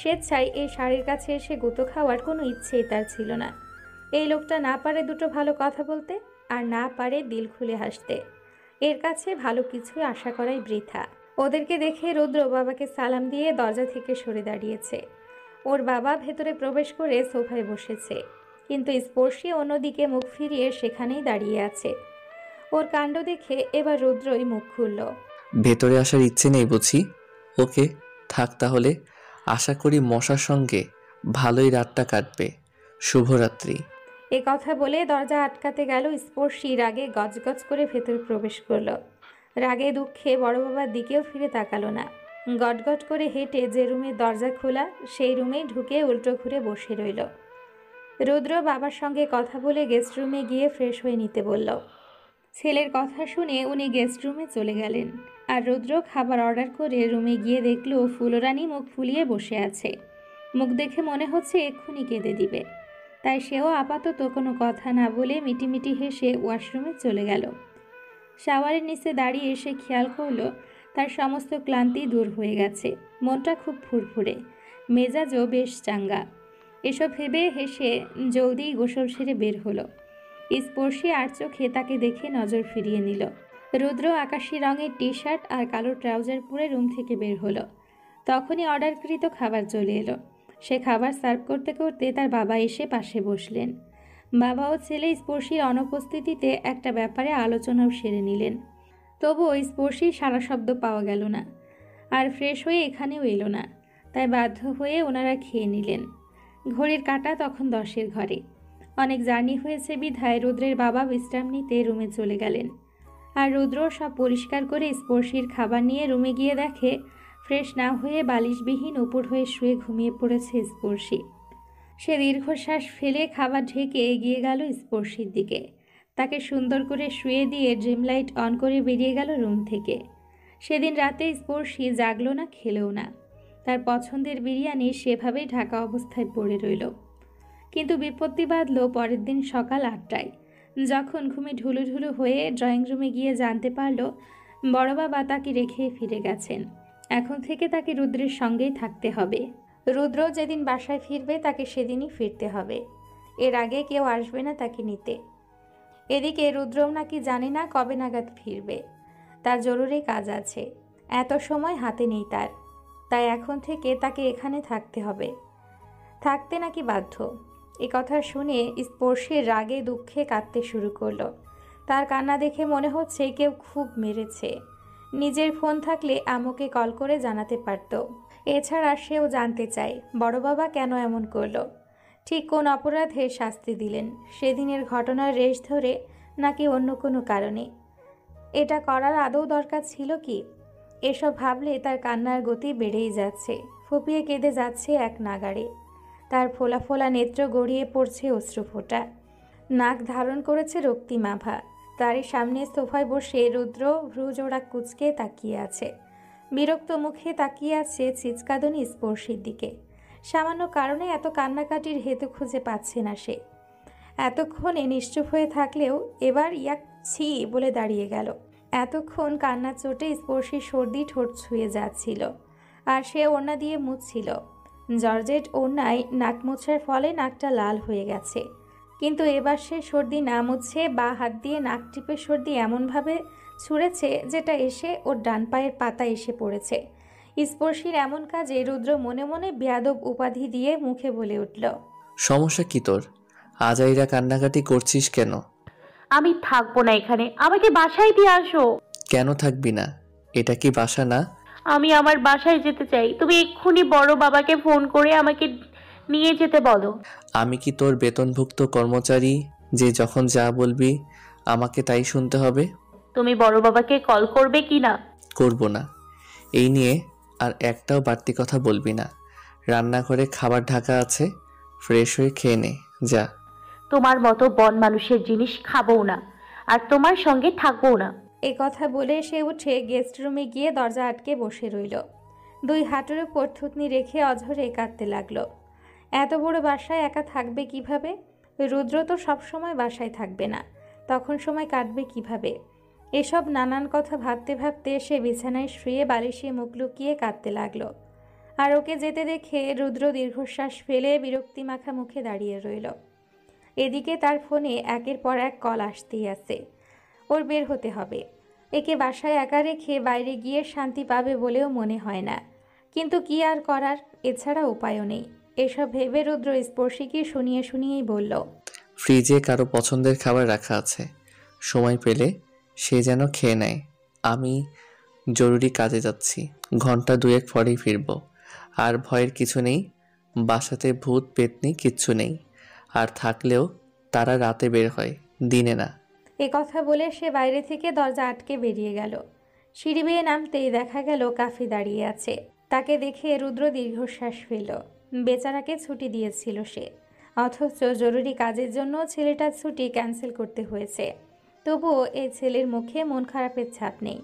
স্বেচ্ছায় এই শাড়ির কাছে এসে গুঁতো খাওয়ার কোনো ইচ্ছেই তার ছিল না। এই লোকটা না পারে দুটো ভালো কথা বলতে, আর না পারে দিল খুলে হাসতে। এর কাছে ভালো কিছু আশা করাই বৃথা। ওদেরকে দেখে রুদ্র বাবাকে সালাম দিয়ে দরজা থেকে সরে দাঁড়িয়েছে। ওর বাবা ভেতরে প্রবেশ করে সোফায় বসেছে, কিন্তু স্পর্শী অন্যদিকে মুখ ফিরিয়ে সেখানেই দাঁড়িয়ে আছে। ওর কাণ্ড দেখে এবার রুদ্রই মুখ খুলল। ভেতরে আসার ইচ্ছে নেই বুঝি? ওকে, থাক তাহলে। আশা করি মশার সঙ্গে ভালোই রাতটা কাটবে। শুভরাত্রি। এ কথা বলে দরজা আটকাতে গেল স্পর্শী রাগে গজগজ করে ভেতরে প্রবেশ করল। রাগে দুঃখে বড় বাবার দিকেও ফিরে তাকালো না। গটগট করে হেঁটে যে রুমের দরজা খোলা সেই রুমেই ঢুকে উল্টো ঘুরে বসে রইল। রুদ্র বাবার সঙ্গে কথা বলে গেস্ট রুমে গিয়ে ফ্রেশ হয়ে নিতে বলল। ছেলের কথা শুনে উনি গেস্ট রুমে চলে গেলেন, আর রুদ্র খাবার অর্ডার করে রুমে গিয়ে দেখল ফুলরানী মুখ ফুলিয়ে বসে আছে। মুখ দেখে মনে হচ্ছে এক্ষুনি কেঁদে দিবে। তাই সেও আপাতত কোনো কথা না বলে মিটিমিটি হেসে ওয়াশরুমে চলে গেল। শাওয়ারের নিচে দাঁড়িয়ে এসে খেয়াল করলো তার সমস্ত ক্লান্তি দূর হয়ে গেছে। মনটা খুব ফুরফুরে, মেজাজও বেশ চাঙ্গা। এসব ভেবে হেসে জলদি গোসল সেরে বের হলো। স্পর্শী আর চোখে তাকে দেখে নজর ফিরিয়ে নিল। রুদ্র আকাশি রঙের টি শার্ট আর কালো ট্রাউজার পরে রুম থেকে বের হলো। তখনই অর্ডারকৃত খাবার চলে এলো। সে খাবার সার্ভ করতে করতে তার বাবা এসে পাশে বসলেন। বাবা ও ছেলে স্পর্শীর অনুপস্থিতিতে একটা ব্যাপারে আলোচনাও সেরে নিলেন। তবুও স্পর্শীর সারা শব্দ পাওয়া গেল না, আর ফ্রেশ হয়ে এখানেও এলো না। তাই বাধ্য হয়ে ওনারা খেয়ে নিলেন। ঘড়ির কাঁটা তখন 10-এর ঘরে। অনেক জার্নি হয়েছে বিধায় রুদ্রের বাবা বিশ্রাম নিতে রুমে চলে গেলেন। আর রুদ্র সব পরিষ্কার করে স্পর্শীর খাবার নিয়ে রুমে গিয়ে দেখে ফ্রেশ না হয়ে বালিশবিহীন উপর হয়ে শুয়ে ঘুমিয়ে পড়েছে স্পর্শী। সে দীর্ঘশ্বাস ফেলে খাবার ঢেকে এগিয়ে গেল স্পর্শীর দিকে। তাকে সুন্দর করে শুয়ে দিয়ে ড্রিম লাইট অন করে বেরিয়ে গেল রুম থেকে। সেদিন রাতে স্পর্শী জাগলো না, খেলেও না। তার পছন্দের বিরিয়ানি সেভাবেই ঢাকা অবস্থায় পড়ে রইল। কিন্তু বিপত্তি বাঁধল পরের দিন সকাল 8টায়, যখন ঘুমে ঢুলুঢুলু হয়ে ড্রয়িং রুমে গিয়ে জানতে পারল বড় বাবা তাকে রেখে ফিরে গেছেন। এখন থেকে তাকে রুদ্রের সঙ্গেই থাকতে হবে। রুদ্র যেদিন বাসায় ফিরবে তাকে সেদিনই ফিরতে হবে। এর আগে কেউ আসবে না তাকে নিতে। এদিকে রুদ্রও নাকি জানে না কবে নাগাদ ফিরবে। তার জরুরি কাজ আছে, এত সময় হাতে নেই তার। তাই এখন থেকে তাকে এখানে থাকতে হবে, থাকতে নাকি বাধ্য। এ কথা শুনে স্পর্শের রাগে দুঃখে কাঁদতে শুরু করলো। তার কান্না দেখে মনে হচ্ছে কেউ খুব মেরেছে। নিজের ফোন থাকলে আম্মুকে কল করে জানাতে পারত। এছাড়া সেও জানতে চায় বড় বাবা কেন এমন করলো, ঠিক কোন অপরাধে শাস্তি দিলেন, সেদিনের ঘটনার রেশ ধরে নাকি অন্য কোনো কারণে। এটা করার আদৌ দরকার ছিল কি? এসব ভাবলে তার কান্নার গতি বেড়েই যাচ্ছে। ফুপিয়ে কেঁদে যাচ্ছে এক নাগাড়ে। তার ফোলা ফোলা নেত্র গড়িয়ে পড়ছে অশ্রুফোঁটা। নাক ধারণ করেছে রক্তিমাভা। তারই সামনে সোফায় বসে রুদ্র ভ্রুজোড়া কুঁচকে তাকিয়ে আছে। বিরক্ত মুখে তাকিয়ে আছে চিৎকাদনী স্পর্শীর দিকে। সামান্য কারণে এত কান্নাকাটির হেতু খুঁজে পাচ্ছে না সে। এতক্ষণে নিশ্চুপ হয়ে থাকলেও এবার ইয়াক ছি বলে দাঁড়িয়ে গেল। এতক্ষণ কান্নার চোটে স্পর্শীর সর্দি ঠোঁট ছুঁয়ে যাচ্ছিল, আর সে ওড়না দিয়ে মুছছিল। জর্জেট ওড়নায় নাক মোছার ফলে নাকটা লাল হয়ে গেছে। কিন্তু এবার সে সর্দি না মুছে বা হাত দিয়ে নাক টিপে সর্দি এমনভাবে ছুঁড়েছে যেটা এসে ওর ডান পায়ের পাতা এসে পড়েছে। স্পর্শীর এমন কাজে রুদ্র মনে মনে বেয়াদব উপাধি দিয়ে মুখে বলে উঠল, সমস্যা কি তোর? আজাইরা কান্নাকাটি করছিস কেন? আমি থাকবো না এখানে, আমাকে বাসায় দিয়ে আসো। কেন থাকবি না? এটা কি বাসা না? আমি আমার বাসায় যেতে চাই। তুমি এক্ষুনি বড় বাবাকে ফোন করে আমাকে নিয়ে যেতে বলো। আমি কি তোর বেতনভুক্ত কর্মচারী যে যখন যা বলবি আমাকে তাই শুনতে হবে? তুমি বড় বাবাকে কল করবে কি না? করব না। এই নিয়ে আর একটাও বাড়তি কথা বলবি না। রান্নাঘরে খাবার ঢাকা আছে, ফ্রেশ হয়ে খেয়ে নে যা। তোমার মতো বন মানুষের জিনিস খাবো না, আর তোমার সঙ্গে থাকবো না। এ কথা বলে সে উঠে গেস্ট রুমে গিয়ে দরজা আটকে বসে রইল। দুই হাঁটুর উপর থুতনি রেখে অঝরে কাঁদতে লাগলো। এত বড় বাসায় একা থাকবে কিভাবে? রুদ্র তো সবসময় বাসায় থাকবে না, তখন সময় কাটবে কিভাবে? এসব নানান কথা ভাবতে ভাবতে সে বিছানায় শুয়ে বালিশে মুখ লুকিয়ে কাঁদতে লাগলো। আর ওকে যেতে দেখে রুদ্র দীর্ঘশ্বাস ফেলে বিরক্তি মাখা মুখে দাঁড়িয়ে রইল। এদিকে তার ফোনে একের পর এক কল আসতেই আছে। ওর বের হতে হবে। একে বাসায় একা রেখে বাইরে গিয়ে শান্তি পাবে বলেও মনে হয় না। কিন্তু কি আর করার, এছাড়া উপায়ও নেই। এসব ভেবে রুদ্র স্পর্শীকে শুনিয়ে শুনিয়েই বলল, ফ্রিজে কারো পছন্দের খাবার রাখা আছে, সময় পেলে সে যেন খেয়ে নেয়। আমি জরুরি কাজে যাচ্ছি, ঘন্টা দুয়েক পরেই ফিরব। আর ভয়ের কিছু নেই, বাসাতে ভূত পেতনি কিচ্ছু নেই। আর থাকলেও তারা রাতে বের হয়, দিনে না। এ কথা বলে সে বাইরে থেকে দরজা আটকে বেরিয়ে গেল। সিঁড়ি বেয়ে নামতেই দেখা গেল কাফি দাঁড়িয়ে আছে। তাকে দেখে রুদ্র দীর্ঘশ্বাস ফেলল। বেচারাকে ছুটি দিয়েছিল সে, অথচ জরুরি কাজের জন্য ছেলেটার ছুটি ক্যান্সেল করতে হয়েছে। তবুও এই ছেলের মুখে মন খারাপের ছাপ নেই।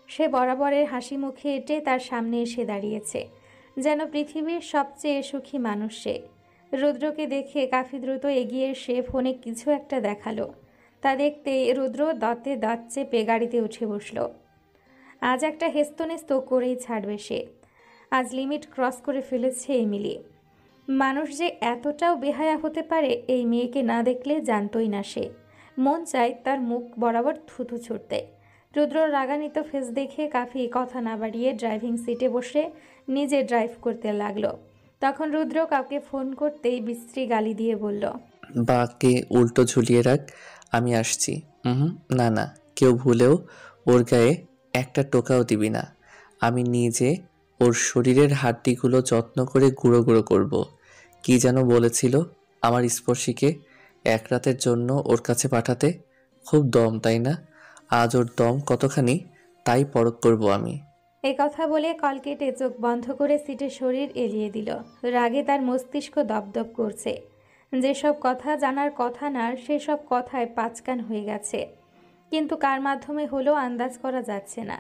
সে বরাবরের হাসি মুখে এঁটে তার সামনে এসে দাঁড়িয়েছে, যেন পৃথিবীর সবচেয়ে সুখী মানুষ সে। রুদ্রকে দেখে কাফি দ্রুত এগিয়ে এসে ফোনে কিছু একটা দেখালো। তা দেখতে রুদ্র দাঁতে দাঁত চেপে গাড়িতে উঠে বসল। আজ একটা হেস্তনেস্ত করেই ছাড়বে সে। আজ লিমিট ক্রস করে ফেলেছে এমিলি। মানুষ যে এতটাও বেহায়া হতে পারে এই মেয়েকে না দেখলে জানতই না সে। মন চায় তার মুখ বরাবর থুথু ছুটতে। রুদ্রর রাগান্বিত ফেস দেখে কাফি কথা না বাড়িয়ে ড্রাইভিং সিটে বসে নিজে ড্রাইভ করতে লাগলো। তখন রুদ্র কাউকে ফোন করতেই বিশ্রী গালি দিয়ে বলল, বাকে উল্টো ঝুলিয়ে রাখ, আমি আসছি। না না, কেউ ভুলেও ওর গায়ে একটা টোকাও দিবি না। আমি নিজে ওর শরীরের হাড্ডিগুলো যত্ন করে গুঁড়ো গুঁড়ো করব। কি যেন বলেছিল আমার স্পর্শীকে এক রাতের জন্য ওর কাছে পাঠাতে? খুব দম, তাই না? আজ ওর দম কতখানি তাই পরখ করব আমি। এ কথা বলে কল কেটে চোখ বন্ধ করে সিটে শরীর এলিয়ে দিল। রাগে তার মস্তিষ্ক দপদপ করছে। যেসব কথা জানার কথা না সেসব কথায় পাঁচকান হয়ে গেছে। কিন্তু কার মাধ্যমে হলো আন্দাজ করা যাচ্ছে না।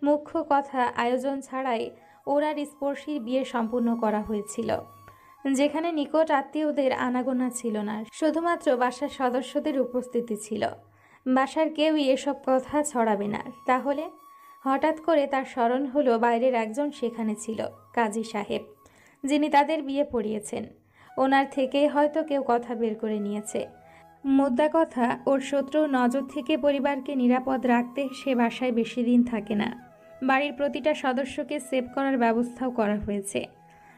মুখ্য কথা, আয়োজন ছাড়াই ওর আর স্পর্শীর বিয়ে সম্পূর্ণ করা হয়েছিল, যেখানে নিকট আত্মীয়দের আনাগোনা ছিল না, শুধুমাত্র বাসার সদস্যদের উপস্থিতি ছিল। বাসার কেউই এসব কথা ছড়াবে না। তাহলে হঠাৎ করে তার স্মরণ হলো বাইরের একজন সেখানে ছিল, কাজী সাহেব, যিনি তাদের বিয়ে পড়িয়েছেন। ওনার থেকেই হয়তো কেউ কথা বের করে নিয়েছে। মোদ্দা কথা, ওর শত্রুর নজর থেকে পরিবারকে নিরাপদ রাখতে সে বাসায় বেশি দিন থাকে না। বাড়ির প্রতিটা সদস্যকে সেভ করার ব্যবস্থাও করা হয়েছে।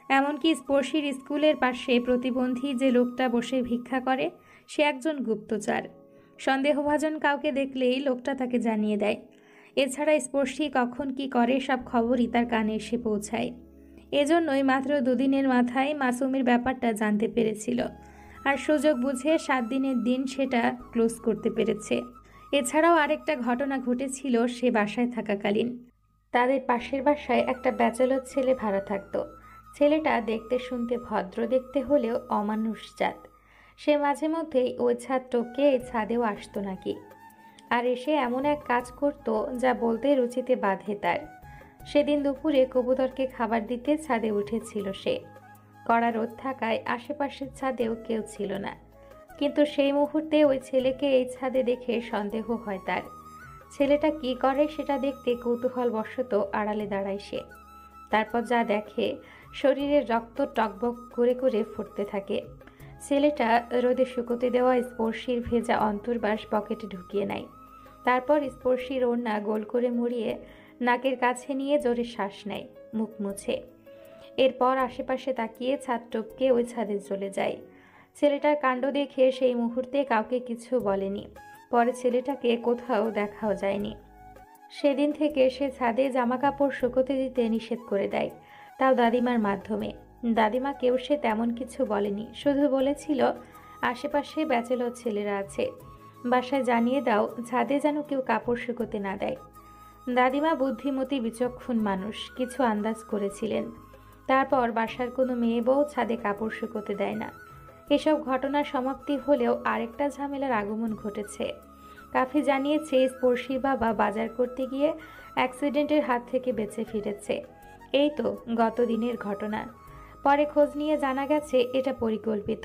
এমনকি স্পর্শীর স্কুলের পাশে প্রতিবন্ধী যে লোকটা বসে ভিক্ষা করে সে একজন গুপ্তচর। সন্দেহভাজন কাউকে দেখলেই লোকটা তাকে জানিয়ে দেয়। এছাড়া স্পর্শী কখন কি করে সব খবরই তার কানে এসে পৌঁছায়। এজন্যই মাত্র দুদিনের মাথায় মাসুমের ব্যাপারটা জানতে পেরেছিল, আর সুযোগ বুঝে 7 দিনের দিন সেটা ক্লোজ করতে পেরেছে। এছাড়াও আরেকটা ঘটনা ঘটেছিল সে বাসায় থাকাকালীন। তাদের পাশের বাসায় একটা ব্যাচেলর ছেলে ভাড়া থাকতো। ছেলেটা দেখতে শুনতে ভদ্র দেখতে হলেও অমানুষ জাত। সে মাঝে মধ্যেই ওই ছাদ টপকে এই ছাদেও আসতো নাকি, আর এসে এমন এক কাজ করত যা বলতে রুচিতে বাধে তার। সেদিন দুপুরে কবুতরকে খাবার দিতে ছাদে উঠেছিল সে। কড়া রোদ থাকায় আশেপাশের ছাদেও কেউ ছিল না, কিন্তু সেই মুহূর্তে ওই ছেলেকে এই ছাদে দেখে সন্দেহ হয় তার। ছেলেটা কি করে সেটা দেখতে কৌতূহলবশত আড়ালে দাঁড়ায় সে। তারপর যা দেখে, শরীরের রক্ত টকবক করে করে ফুটতে থাকে। ছেলেটা রোদে শুকোতে দেওয়া স্পর্শীর ভেজা অন্তর্বাস পকেটে ঢুকিয়ে নেয়। তারপর স্পর্শীর ওড়না গোল করে মুড়িয়ে নাকের কাছে নিয়ে জোরে শ্বাস নেয়, মুখ মুছে। এরপর আশেপাশে তাকিয়ে ছাদ টপকে ওই ছাদে চলে যায়। ছেলেটার কাণ্ড দেখে সেই মুহূর্তে কাউকে কিছু বলেনি। পরে ছেলেটাকে কোথাও দেখাও যায়নি। সেদিন থেকে সে ছাদে জামাকাপড় শুকোতে দিতে নিষেধ করে দেয়, তাও দাদিমার মাধ্যমে। দাদিমাকেও সে তেমন কিছু বলেনি, শুধু বলেছিল আশেপাশে ব্যাচেলর ছেলেরা আছে, বাসায় জানিয়ে দাও ছাদে যেন কেউ কাপড় শুকোতে না দেয়। দাদিমা বুদ্ধিমতী বিচক্ষণ মানুষ, কিছু আন্দাজ করেছিলেন। তারপর বাসার কোনো মেয়ে বউ ছাদে কাপড় শুকোতে দেয় না। এসব ঘটনার সমাপ্তি হলেও আরেকটা ঝামেলার আগমন ঘটেছে। কাফি জানিয়েছে স্পর্শীর বাবা বাজার করতে গিয়ে অ্যাক্সিডেন্টের হাত থেকে বেঁচে ফিরেছে। এই তো গত দিনের ঘটনা। পরে খোঁজ নিয়ে জানা গেছে এটা পরিকল্পিত।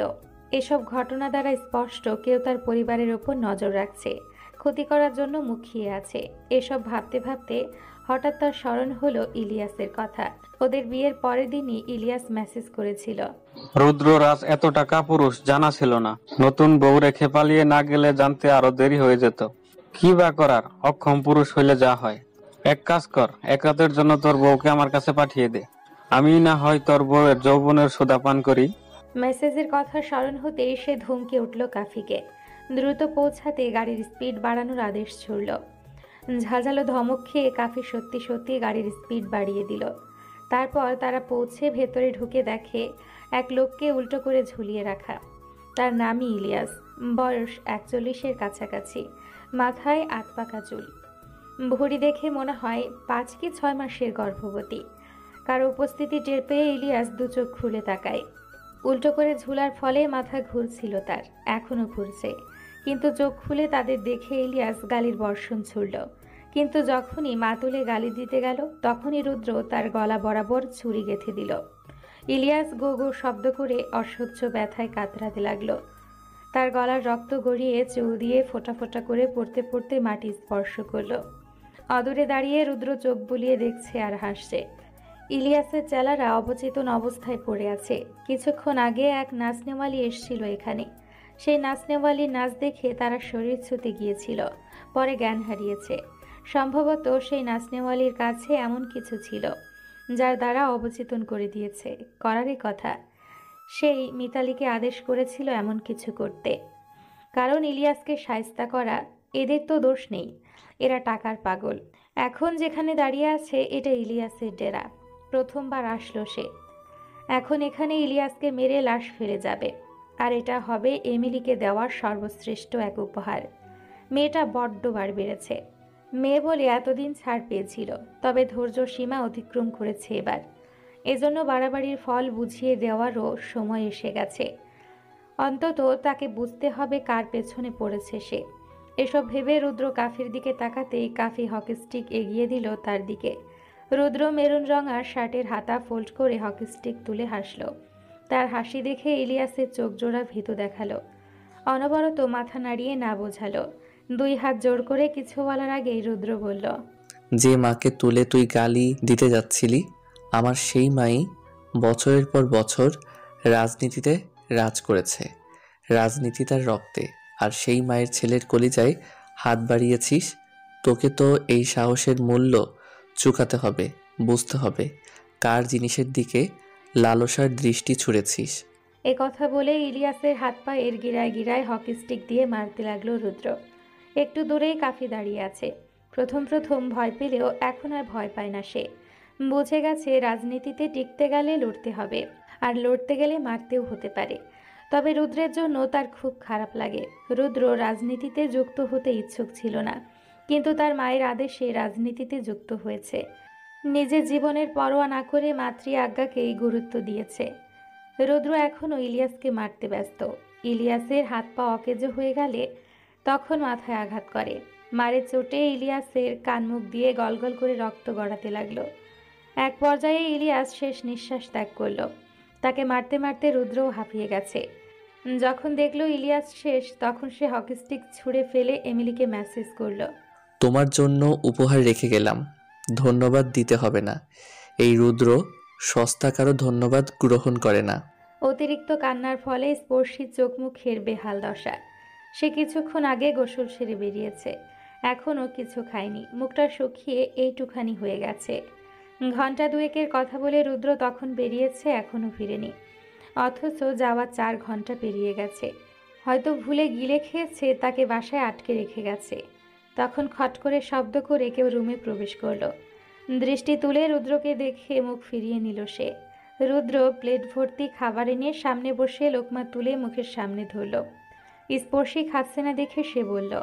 এসব ঘটনা দ্বারা স্পষ্ট কেউ তার পরিবারের ওপর নজর রাখছে, ক্ষতি করার জন্য মুখিয়ে আছে। এসব ভাবতে ভাবতে হঠাৎ তার স্মরণ হলো ইলিয়াসের কথা। ওদের বিয়ের পরের দিনই ইলিয়াস মেসেজ করেছিল, রুদ্ররাজ এতটা কাপুরুষ জানা ছিল না। নতুন বউ রেখে পালিয়ে না গেলে জানতে আরো দেরি হয়ে যেত। কি বা করার, অক্ষম পুরুষ হইলে যা হয়। এক কাজ কর, এক রাতের জন্য তোর বউকে আমার কাছে পাঠিয়ে দে। আমি না হয় তোর বউয়ের যৌবনের সোদা পান করি। মেসেজের কথা স্মরণ হতেই সে ধমকে উঠল কাফিকে। দ্রুত পৌঁছাতে গাড়ির স্পিড বাড়ানোর আদেশ ছুড়ল। ঝাঁঝালো ধমক খেয়ে কাফি সত্যি সত্যি গাড়ির স্পিড বাড়িয়ে দিল। তারপর তারা পৌঁছে ভেতরে ঢুকে দেখে এক লোককে উল্টো করে ঝুলিয়ে রাখা। তার নামই ইলিয়াস। বয়স 41-এর কাছাকাছি, মাথায় আতপাকা চুল। ভুঁড়ি দেখে মনে হয় 5 কি 6 মাসের গর্ভবতী। কারো উপস্থিতি টের পেয়ে ইলিয়াস দু চোখ খুলে তাকায়। উল্টো করে ঝুলার ফলে মাথা ঘুরছিল তার, এখনো ঘুরছে। কিন্তু চোখ খুলে তাদের দেখে ইলিয়াস গালির বর্ষণ ছুড়ল। কিন্তু যখনই মা তুলে গালি দিতে গেল তখনই রুদ্র তার গলা বরাবর ছুরি গেঁথে দিল। ইলিয়াস গো গো শব্দ করে অসহ্য ব্যথায় কাতরাতে লাগলো। তার গলার রক্ত গড়িয়ে চুল দিয়ে ফোঁটা ফোঁটা করে পড়তে পড়তে মাটি স্পর্শ করলো। অদূরে দাঁড়িয়ে রুদ্র চোখ বুলিয়ে দেখছে আর হাসছে। ইলিয়াসের চেলারা অবচেতন অবস্থায় পড়ে আছে। কিছুক্ষণ আগে এক নাচনেওয়ালি এসেছিল এখানে। সেই নাচনেওয়ালির নাচ দেখে তারা শরীর ছুতে গিয়েছিল, পরে জ্ঞান হারিয়েছে। সম্ভবত সেই নাচনেওয়ালির কাছে এমন কিছু ছিল যার দ্বারা অবচেতন করে দিয়েছে। করারই কথা, সেই মিতালিকে আদেশ করেছিল এমন কিছু করতে। কারণ ইলিয়াসকে শায়েস্তা করা, এদের তো দোষ নেই, এরা টাকার পাগল। এখন যেখানে দাঁড়িয়ে আছে এটা ইলিয়াসের ডেরা। প্রথমবার আসলো সে। এখন এখানে ইলিয়াসকে মেরে লাশ ফেলে যাবে। আর এটা হবে এমিলিকে দেওয়ার সর্বশ্রেষ্ঠ এক উপহার। মেয়েটা বড্ড বার বেড়েছে। মেয়ে বলে এতদিন ছাড় পেয়েছিল, তবে ধৈর্য সীমা অতিক্রম করেছে এবার। এজন্য বাড়াবাড়ির ফল বুঝিয়ে দেওয়ারও সময় এসে গেছে। অন্তত তাকে বুঝতে হবে কার পেছনে পড়েছে সে। এসব ভেবে রুদ্র কাফির দিকে তাকাতেই কাফি হকি স্টিক এগিয়ে দিল তার দিকে। রুদ্র মেরুন রঙা শার্টের হাতা ফোল্ড করে হকি স্টিক তুলে হাসল। তার হাসি দেখে ইলিয়াসের চোখ জোড়া ভীতু দেখালো। অনবরত মাথা নাড়িয়ে না বোঝালো। 2 হাত জোর করে কিছু বলার আগেই রুদ্র বলল, যে মাকে তুলে তুই গালি দিতে যাচ্ছিলি, আমার সেই মাই বছরের পর বছর রাজনীতিতে রাজ করেছে। রাজনীতি তার রক্তে। আর সেই মায়ের ছেলের কলিজায় হাত বাড়িয়েছিস। তোকে তো এই সাহসের মূল্য চুকাতে হবে, বুঝতে হবে কার জিনিসের দিকে লালসার দৃষ্টি ছুঁড়েছিস। এ কথা বলে ইলিয়াসের হাত পায়ের গিরায় গিরায় হকি স্টিক দিয়ে মারতে লাগলো রুদ্র। একটু দূরেই কাফি দাঁড়িয়ে আছে। প্রথম প্রথম ভয় পেলেও এখন আর ভয় পায় না সে। বুঝে গেছে রাজনীতিতে টিকতে গেলে লড়তে হবে, আর লড়তে গেলে মারতেও হতে পারে। তবে রুদ্রের জন্য তার খুব খারাপ লাগে। রুদ্র রাজনীতিতে যুক্ত হতে ইচ্ছুক ছিল না, কিন্তু তার মায়ের আদেশে রাজনীতিতে যুক্ত হয়েছে। নিজের জীবনের পরোয়া না করে মাতৃ আজ্ঞাকেই গুরুত্ব দিয়েছে। রুদ্র এখনও ইলিয়াসকে মারতে ব্যস্ত। ইলিয়াসের হাত পা অকেজো হয়ে গেলে তখন মাথায় আঘাত করে। মারের চোটে ইলিয়াসের কানমুখ দিয়ে গলগল করে রক্ত গড়াতে লাগলো। এক পর্যায়ে ইলিয়াস শেষ নিঃশ্বাস ত্যাগ করল। তাকে মারতে মারতে রুদ্রও হাঁপিয়ে গেছে। যখন দেখলো ইলিয়াস শেষ, তখন সে হকি স্টিক ছুঁড়ে ফেলে এমিলিকে মেসেজ করলো, তোমার জন্য উপহার রেখে গেলাম, ধন্যবাদ দিতে হবে না। এই রুদ্র সস্তা কারো ধন্যবাদ গ্রহণ করে না। অতিরিক্ত কান্নার ফলে স্পর্শী চোখ মুখের বেহাল দশা। সে কিছুক্ষণ আগে গোসল সেরে বেরিয়েছে, এখনও কিছু খায়নি। মুখটা শুকিয়ে এইটুখানি হয়ে গেছে। ঘন্টা 2-এর কথা বলে রুদ্র তখন বেরিয়েছে, এখনও ফিরেনি। অথচ যাওয়া 4 ঘন্টা পেরিয়ে গেছে। হয়তো ভুলে গিলে খেয়েছে, তাকে বাসায় আটকে রেখে গেছে। তখন খট করে শব্দ করে কেউ রুমে প্রবেশ করলো। দৃষ্টি তুলে রুদ্রকে দেখে মুখ ফিরিয়ে নিল সে। রুদ্র প্লেট ভর্তি খাবার এনে সামনে বসে লোকমা তুলে মুখের সামনে ধরল। স্পর্শী খাচ্ছে না দেখে সে বলল,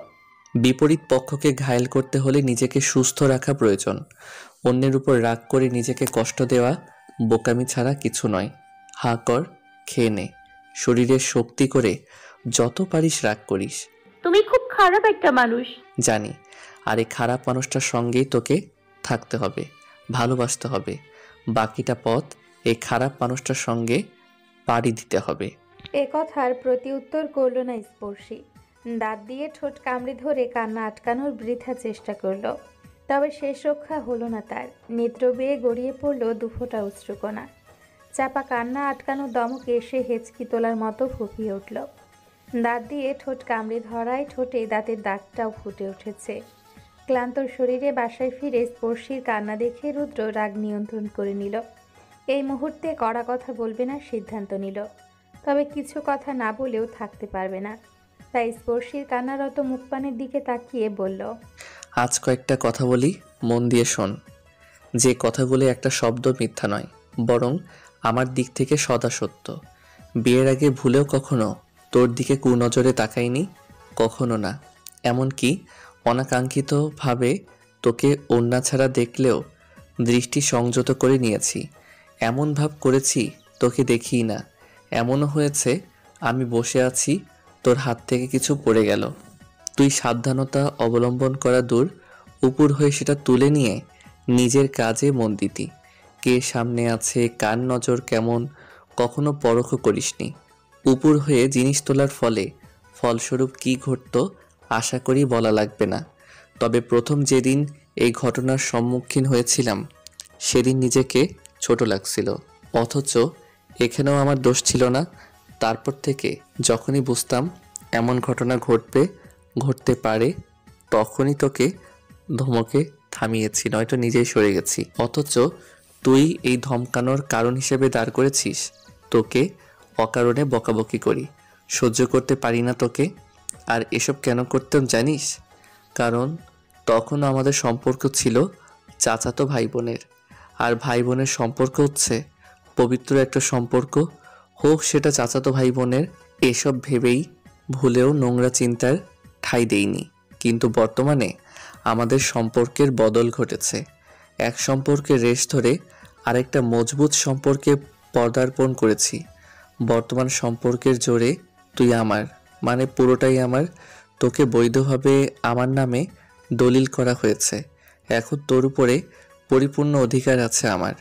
বিপরীত পক্ষকে ঘায়েল করতে হলে নিজেকে সুস্থ রাখা প্রয়োজন। অন্যের উপর রাগ করে নিজেকে কষ্ট দেওয়া বোকামি ছাড়া কিছু নয়। হাঁ কর, খেয়ে নে, শরীরের শক্তি করে যত পারিস রাগ করিস। তুমি খুব খারাপ একটা মানুষ। জানি, আর এই খারাপ মানুষটার সঙ্গেই তোকে থাকতে হবে, ভালোবাসতে হবে। বাকিটা পথ এই খারাপ মানুষটার সঙ্গে পাড়ি দিতে হবে। এ কথার প্রতি উত্তর করল না স্পর্শী। দাঁত দিয়ে ঠোঁট কামড়ে ধরে কান্না আটকানোর বৃথা চেষ্টা করল। তবে শেষ রক্ষা হলো না তার। নেত্র বেয়ে গড়িয়ে পড়ল দুফোঁটা অশ্রুকণা। চাপা কান্না আটকানো দমকে সে হেঁচকি তোলার মতো ফুঁপিয়ে উঠল। দাঁত দিয়ে ঠোঁট কামড়ে ধরায় ঠোঁটে দাঁতের দাগটাও ফুটে উঠেছে। ক্লান্ত শরীরে বাসায় ফিরে স্পর্শীর কান্না দেখে রুদ্র রাগ নিয়ন্ত্রণ করে নিল। এই মুহূর্তে কড়া কথা বলবে না সিদ্ধান্ত নিল। তবে কিছু কথা না বলেও থাকতে পারবে না। তাই স্পর্শীর কান্নারত মুখপানের দিকে তাকিয়ে বলল, আজ কয়েকটা কথা বলি, মন দিয়ে শোন। যে কথাগুলো একটা শব্দ মিথ্যা নয়, বরং আমার দিক থেকে সদা সত্য। বিয়ের আগে ভুলেও কখনো তোর দিকে কুনজরে তাকাইনি, কখনো না। এমনকি অনাকাঙ্ক্ষিতভাবে তোকে ওড়না ছাড়া দেখলেও দৃষ্টি সংযত করে নিয়েছি। এমন ভাব করেছি তোকে দেখি না। এমনও হয়েছে আমি বসে আছি, তোর হাত থেকে কিছু পড়ে গেল, তুই সাবধানতা অবলম্বন করা দূর, উপর হয়ে সেটা তুলে নিয়ে নিজের কাজে মন দিতি। কে সামনে আছে, কার নজর কেমন, কখনো পরখও করিসনি। উপর হয়ে জিনিস তোলার ফলস্বরূপ কি ঘটতো আশা করি বলা লাগবে না। তবে প্রথম যেদিন এই ঘটনার সম্মুখীন হয়েছিলাম সেদিন নিজেকে ছোট লাগছিল, অথচ এখানেও আমার দোষ ছিল না। তারপর থেকে যখনই বুঝতাম এমন ঘটনা ঘটতে পারে, তখনই তোকে ধমকে থামিয়েছি, নয়তো নিজেই সরে গেছি। অথচ তুই এই ধমকানোর কারণ হিসেবে দাঁড় করেছিস। তোকে অকারণে বকাবকি করি, সহ্য করতে পারি না তোকে। আর এসব কেন করতাম জানিস? কারণ তখনও আমাদের সম্পর্ক ছিল চাচাতো ভাই বোনের। আর ভাই বোনের সম্পর্ক হচ্ছে পবিত্র একটা সম্পর্ক, হোক সেটা চাচাতো ভাই বোনের। এসব ভেবেই ভুলেও নোংরা চিন্তার ঠাঁই দেইনি। কিন্তু বর্তমানে আমাদের সম্পর্কের বদল ঘটেছে। এক সম্পর্কের রেশ ধরে আরেকটা মজবুত সম্পর্কে পদার্পণ করেছি। বর্তমান সম্পর্কের জোরে তুই আমার, মানে পুরোটাই আমার। তোকে বৈধভাবে আমার নামে দলিল করা হয়েছে। এখন তোর উপরে পরিপূর্ণ অধিকার আছে আমার।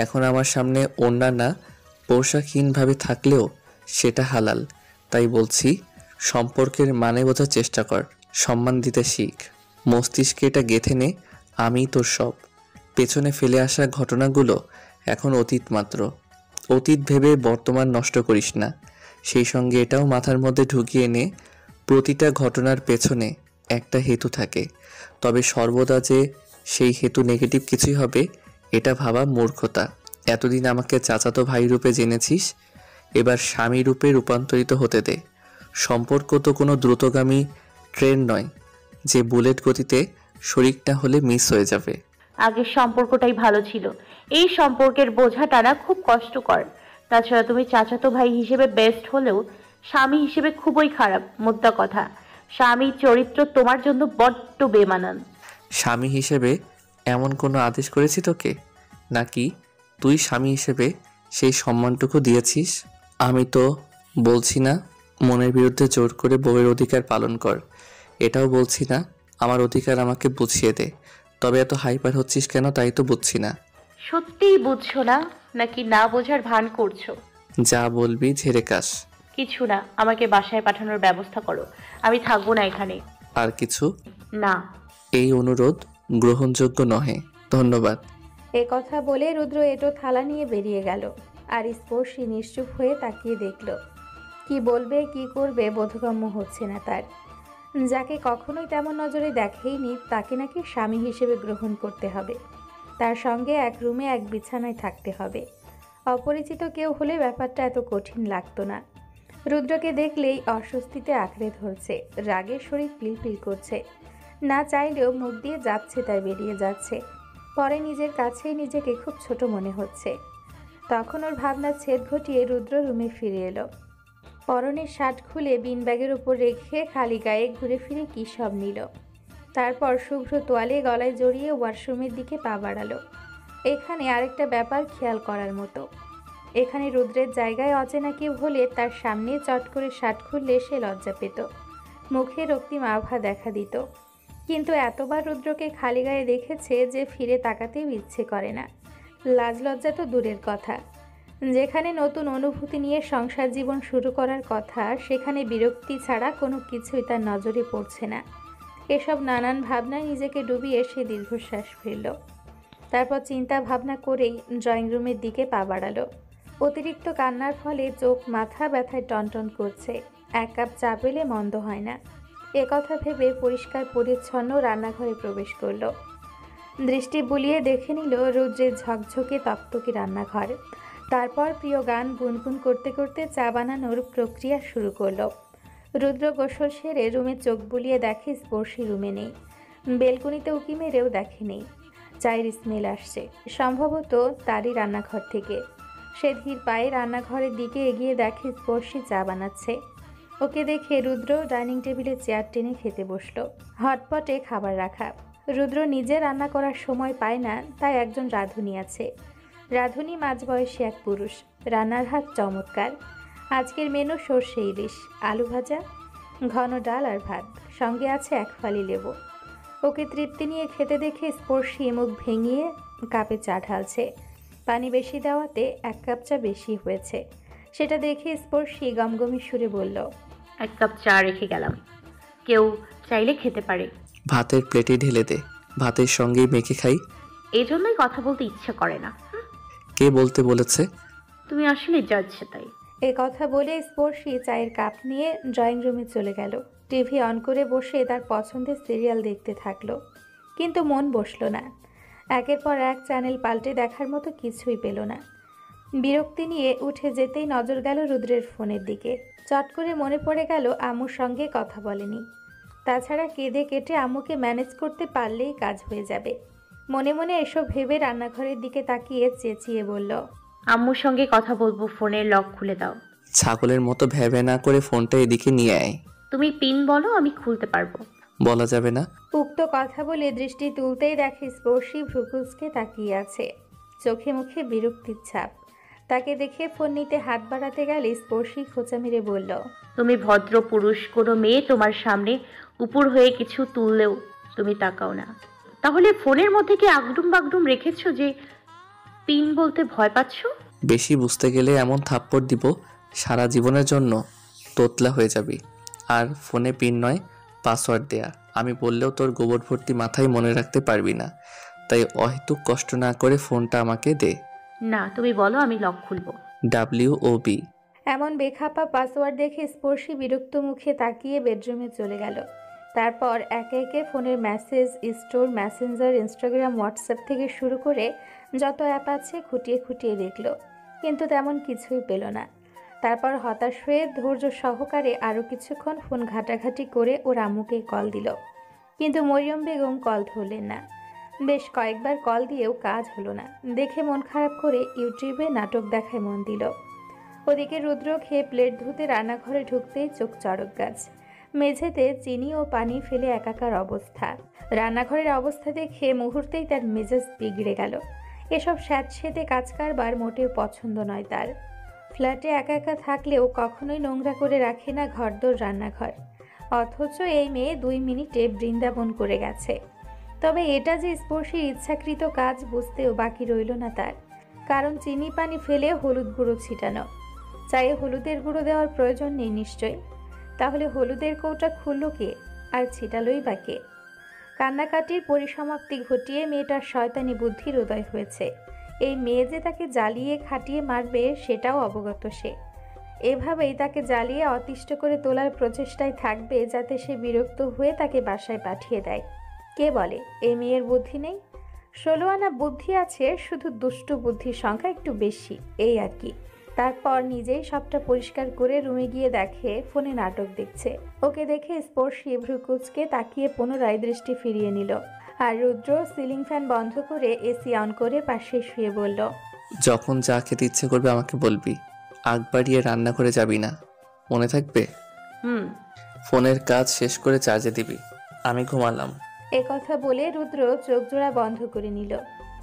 এখন আমার সামনে অন্যান্য পোশাকহীনভাবে থাকলেও সেটা হালাল। তাই বলছি, সম্পর্কের মানে বোঝার চেষ্টা কর, সম্মান দিতে শিখ। মস্তিষ্কে এটা গেঁথে নে, আমিই তোর সব। পেছনে ফেলে আসা ঘটনাগুলো এখন অতীত মাত্র। অতীত ভেবে বর্তমান নষ্ট করিস না। সেই সঙ্গে এটাও মাথার মধ্যে ঢুকিয়ে নে, প্রতিটা ঘটনার পেছনে একটা হেতু থাকে। তবে সর্বদা যে সেই হেতু নেগেটিভ কিছুই হবে এটা ভাবা মূর্খতা। এতদিন আমাকে চাচাতো ভাই রূপে জেনেছিস, এবার স্বামী রূপে রূপান্তরিত হতে দে। সম্পর্ক তো কোনো দ্রুতগামী ট্রেন নয় যে বুলেট গতিতে শরিক না হলে মিস হয়ে যাবে। আগের সম্পর্কটাই ভালো ছিল। এই সম্পর্কের বোঝা টানা খুব কষ্টকর। তাছাড়া তুমি চাচাতো ভাই হিসেবে বেস্ট হলেও স্বামী হিসেবে খুবই খারাপ। মোদ্দা কথা, স্বামীর চরিত্র তোমার জন্য বড্ড বেমানান। স্বামী হিসেবে এমন কোনো আদেশ করেছি তোকে, নাকি তুই স্বামী হিসেবে সেই সম্মানটুকু দিয়েছিস? আমি তো বলছি না মনের বিরুদ্ধে জোর করে বউয়ের অধিকার পালন কর, এটাও বলছি না আমার অধিকার আমাকে বুঝিয়ে দে। তবে এত হাইপার হচ্ছিস কেন তাই তো বুঝছি না। সত্যিই বুঝছো না, নাকি না বোঝার ভান করছো? যা বলবি ঝেড়ে কাস। কিছু না, আমাকে বাসায় পাঠানোর ব্যবস্থা করো। আমি থাকবো না এখানে। আর কিছু? না। এই অনুরোধ গ্রহণযোগ্য নহে, ধন্যবাদ। এ কথা বলে রুদ্র এঁটো থালা নিয়ে বেরিয়ে গেল। আর স্পর্শী নিশ্চুপ হয়ে তাকিয়ে দেখল। কি বলবে কি করবে বোধগম্য হচ্ছে না তার। যাকে কখনোই তেমন নজরে দেখেইনি তাকে নাকি স্বামী হিসেবে গ্রহণ করতে হবে, তার সঙ্গে এক রুমে এক বিছানায় থাকতে হবে। অপরিচিত কেউ হলে ব্যাপারটা এত কঠিন লাগতো না। রুদ্রকে দেখলেই অস্বস্তিতে আঁকড়ে ধরছে, রাগের শরীর পিলপিল করছে। না চাইলেও মুখ দিয়ে যাচ্ছে তাই বেরিয়ে যাচ্ছে। পরে নিজের কাছেই নিজেকে খুব ছোট মনে হচ্ছে। তখন ওর ভাবনা ছেদ ঘটিয়ে রুদ্র রুমে ফিরে এলো। পরনের শার্ট খুলে বিন ব্যাগের উপর রেখে খালি গায়ে ঘুরে ফিরে কী সব নিল। তারপর শুভ্র তোয়ালে গলায় জড়িয়ে ওয়াশরুমের দিকে পা বাড়ালো। এখানে আরেকটা ব্যাপার খেয়াল করার মতো, এখানে রুদ্রের জায়গায় অচেনা কেউ হলে তার সামনে চট করে শার্ট খুললে সে লজ্জা পেত, মুখে রক্তিম আভা দেখা দিত। কিন্তু এতবার রুদ্রকে খালি গায়ে দেখেছে যে ফিরে তাকাতেও ইচ্ছে করে না। লাজ লজ্জা তো দূরের কথা, যেখানে নতুন অনুভূতি নিয়ে সংসার জীবন শুরু করার কথা সেখানে বিরক্তি ছাড়া কোনো কিছুই তার নজরে পড়ছে না। এসব নানান ভাবনায় নিজেকে ডুবিয়ে সে দীর্ঘশ্বাস ফেলল। তারপর চিন্তা ভাবনা করেই ড্রয়িং রুমের দিকে পা বাড়ালো। অতিরিক্ত কান্নার ফলে চোখ মাথা ব্যথায় টনটন করছে। এক কাপ চা পেলে মন্দ হয় না, কথা ভেবে পরিষ্কার পরিচ্ছন্ন রান্নাঘরে প্রবেশ করল। দৃষ্টি বুলিয়ে দেখে নিল রৌদ্রের ঝকঝকে তকতকে রান্নাঘর। তারপর প্রিয় গান গুনগুন করতে করতে চা বানানোর প্রক্রিয়া শুরু করলো। রুদ্র গোসল সেরে রুমে চোখ বুলিয়ে দেখে স্পর্শী রুমে নেই। বেলকনিতে উকি মেরেও দেখেনি। চায়ের স্মেল আসছে, সম্ভবত তারই রান্নাঘর থেকে। সে ধীর পায়ে রান্নাঘরের দিকে এগিয়ে দেখে স্পর্শী চা বানাচ্ছে। ওকে দেখে রুদ্র ডাইনিং টেবিলে চেয়ার টেনে খেতে বসলো। হটপটে খাবার রাখা। রুদ্র নিজে রান্না করার সময় পায় না, তাই একজন রাঁধুনি আছে। রাঁধুনি মাঝবয়সী এক পুরুষ, রান্নার হাত চমৎকার। আজকের মেনু সর্ষে ইলিশ, আলু ভাজা, ঘন ডাল আর ভাত, সঙ্গে আছে এক ফালি লেবু। ওকে তৃপ্তি নিয়ে খেতে দেখে স্পর্শী মুখ ভেঙিয়ে কাপে চা ঢালছে। পানি বেশি দেওয়াতে এক কাপ চা বেশি হয়েছে। সেটা দেখে স্পর্শী গমগমি সুরে বলল, এক কাপ চা রেখে গেলাম, কেউ চাইলে খেতে পারে। ভাতের প্লেটে ঢেলে দে, ভাতের সঙ্গেই মেখে খাই। এই জন্যই কথা বলতে ইচ্ছে করে না। কে বলতে বলেছে? তুমি আসলে যাচ্ছে তাই। কথা বলে স্পর্শী চায়ের কাপ নিয়ে ড্রয়িং রুমে চলে গেল। টিভি অন করে বসে তার পছন্দের সিরিয়াল দেখতে থাকলো, কিন্তু মন বসলো না। একের পর এক চ্যানেল পাল্টে দেখার মতো কিছুই পেল না। বিরক্তি নিয়ে উঠে যেতেই নজর গেল রুদ্রের ফোনের দিকে। চট করে মনে পড়ে গেল আম্মুর সঙ্গে কথা বলেনি। তাছাড়া কেঁদে কেটে আম্মুকে ম্যানেজ করতে পারলেই কাজ হয়ে যাবে। মনে মনে এসব ভেবে রান্নাঘরের দিকে তাকিয়ে চেঁচিয়ে বলল, আম্মুর সঙ্গে কথা বলবো, ফোনের লক খুলে দাও। ছাগলের মতো ভ্যাবে না করে ফোনটা এদিকে নিয়ে আয়। তুমি পিন বলো, আমি খুলতে পারবো। বলা যাবে না। উক্ত কথা বলে দৃষ্টি তুলতেই দেখে স্পর্শী ভ্রুকুচকে তাকিয়ে আছে, চোখে মুখে বিরক্তির ছাপ। তাকে দেখে ফোন নিতে হাত বাড়াতে গেলে স্পর্শী খোঁচা মেরে বলল, তুমি ভদ্র পুরুষ, কোনো মেয়ে তোমার সামনে উপর হয়ে কিছু তুললেও তুমি তাকাও না। তাহলে ফোনের মধ্যে কি আগডুম বাগডুম রেখেছো যে পিন বলতে ভয় পাচ্ছ? বেশি বুঝতে গেলে এমন থাপ্পড় দিব সারা জীবনের জন্য তোতলা হয়ে যাবি। আর ফোনে পিন নয়, পাসওয়ার্ড দেয়া। আমি বললেও তোর গোবর ভর্তি মাথায় মনে রাখতে পারবি না, তাই অহেতুক কষ্ট না করে ফোনটা আমাকে দে। না, তুমি বলো, আমি লক খুলবো। WOB। এমন বেখাপা পাসওয়ার্ড দেখে স্পর্শী বিরক্ত মুখে তাকিয়ে বেডরুমে চলে গেল। তারপর একে একে ফোনের message store, Messenger, Instagram, WhatsApp থেকে শুরু করে যত অ্যাপ আছে খুঁটিয়ে খুঁটিয়ে দেখল, কিন্তু তেমন কিছুই পেল না। তারপর হতাশ হয়ে ধৈর্য সহকারে আরও কিছুক্ষণ ফোন ঘাটাঘাটি করে ওর আম্মুকে কল দিল, কিন্তু মরিয়ম বেগম কল ধরলেন না। বেশ কয়েকবার কল দিয়েও কাজ হলো না। দেখে মন খারাপ করে ইউটিউবে নাটক দেখায় মন দিল। ওদিকে রুদ্র খেয়ে প্লেট ধুতে রান্নাঘরে ঢুকতেই চোখ চড়ক গাছ। মেঝেতে চিনি ও পানি ফেলে একাকার অবস্থা। রান্নাঘরের অবস্থা দেখে মুহূর্তেই তার মেজাজ বিগড়ে গেল। এসব স্যাঁতসেঁতে কাজ কারবার মোটেও পছন্দ নয় তার। ফ্ল্যাটে একা একা থাকলেও কখনোই নোংরা করে রাখে না ঘরদোর, রান্নাঘর। অথচ এই মেয়ে 2 মিনিটে বৃন্দাবন করে গেছে। তবে এটা যে স্পর্শীর ইচ্ছাকৃত কাজ বুঝতেও বাকি রইল না তার। কারণ চিনি পানি ফেলে হলুদ গুঁড়ো ছিটানো। চায়ে হলুদের গুঁড়ো দেওয়ার প্রয়োজন নেই নিশ্চয়ই। তাহলে হলুদের কৌটা খুলল কে, আর ছিটালই বা কে? কান্নাকাটির পরিসমাপ্তি ঘটিয়ে মেয়েটার শয়তানি বুদ্ধির উদয় হয়েছে। এই মেয়ে যে তাকে জ্বালিয়ে খাটিয়ে মারবে সেটাও অবগত সে। এভাবেই তাকে জ্বালিয়ে অতিষ্ঠ করে তোলার প্রচেষ্টায় থাকবে, যাতে সে বিরক্ত হয়ে তাকে বাসায় পাঠিয়ে দেয়। কে বলে এই মেয়ের বুদ্ধি নেই? 16 আনা বুদ্ধি আছে, শুধু দুষ্টু বুদ্ধির সংখ্যা একটু বেশি, এই আর কি। তারপর নিজেই সবটা পরিষ্কার করে রুমে গিয়ে দেখে ফোনে নাটক দেখছে। ওকে দেখে স্পর্শী ভ্রুকুচকে তাকিয়ে পুনরায় দৃষ্টি ফিরিয়ে নিল। আর রুদ্র সিলিং ফ্যান বন্ধ করে এসি অন করে পাশে শুয়ে বলল, যখন যা খেতে ইচ্ছে করবে আমাকে বলবি, আগ বাড়িয়ে রান্না করে যাবি না, মনে থাকবে? ফোনের কাজ শেষ করে চার্জে দিবি। আমি ঘুমালাম। কথা বলে রুদ্র চোখ জোড়া বন্ধ করে নিল।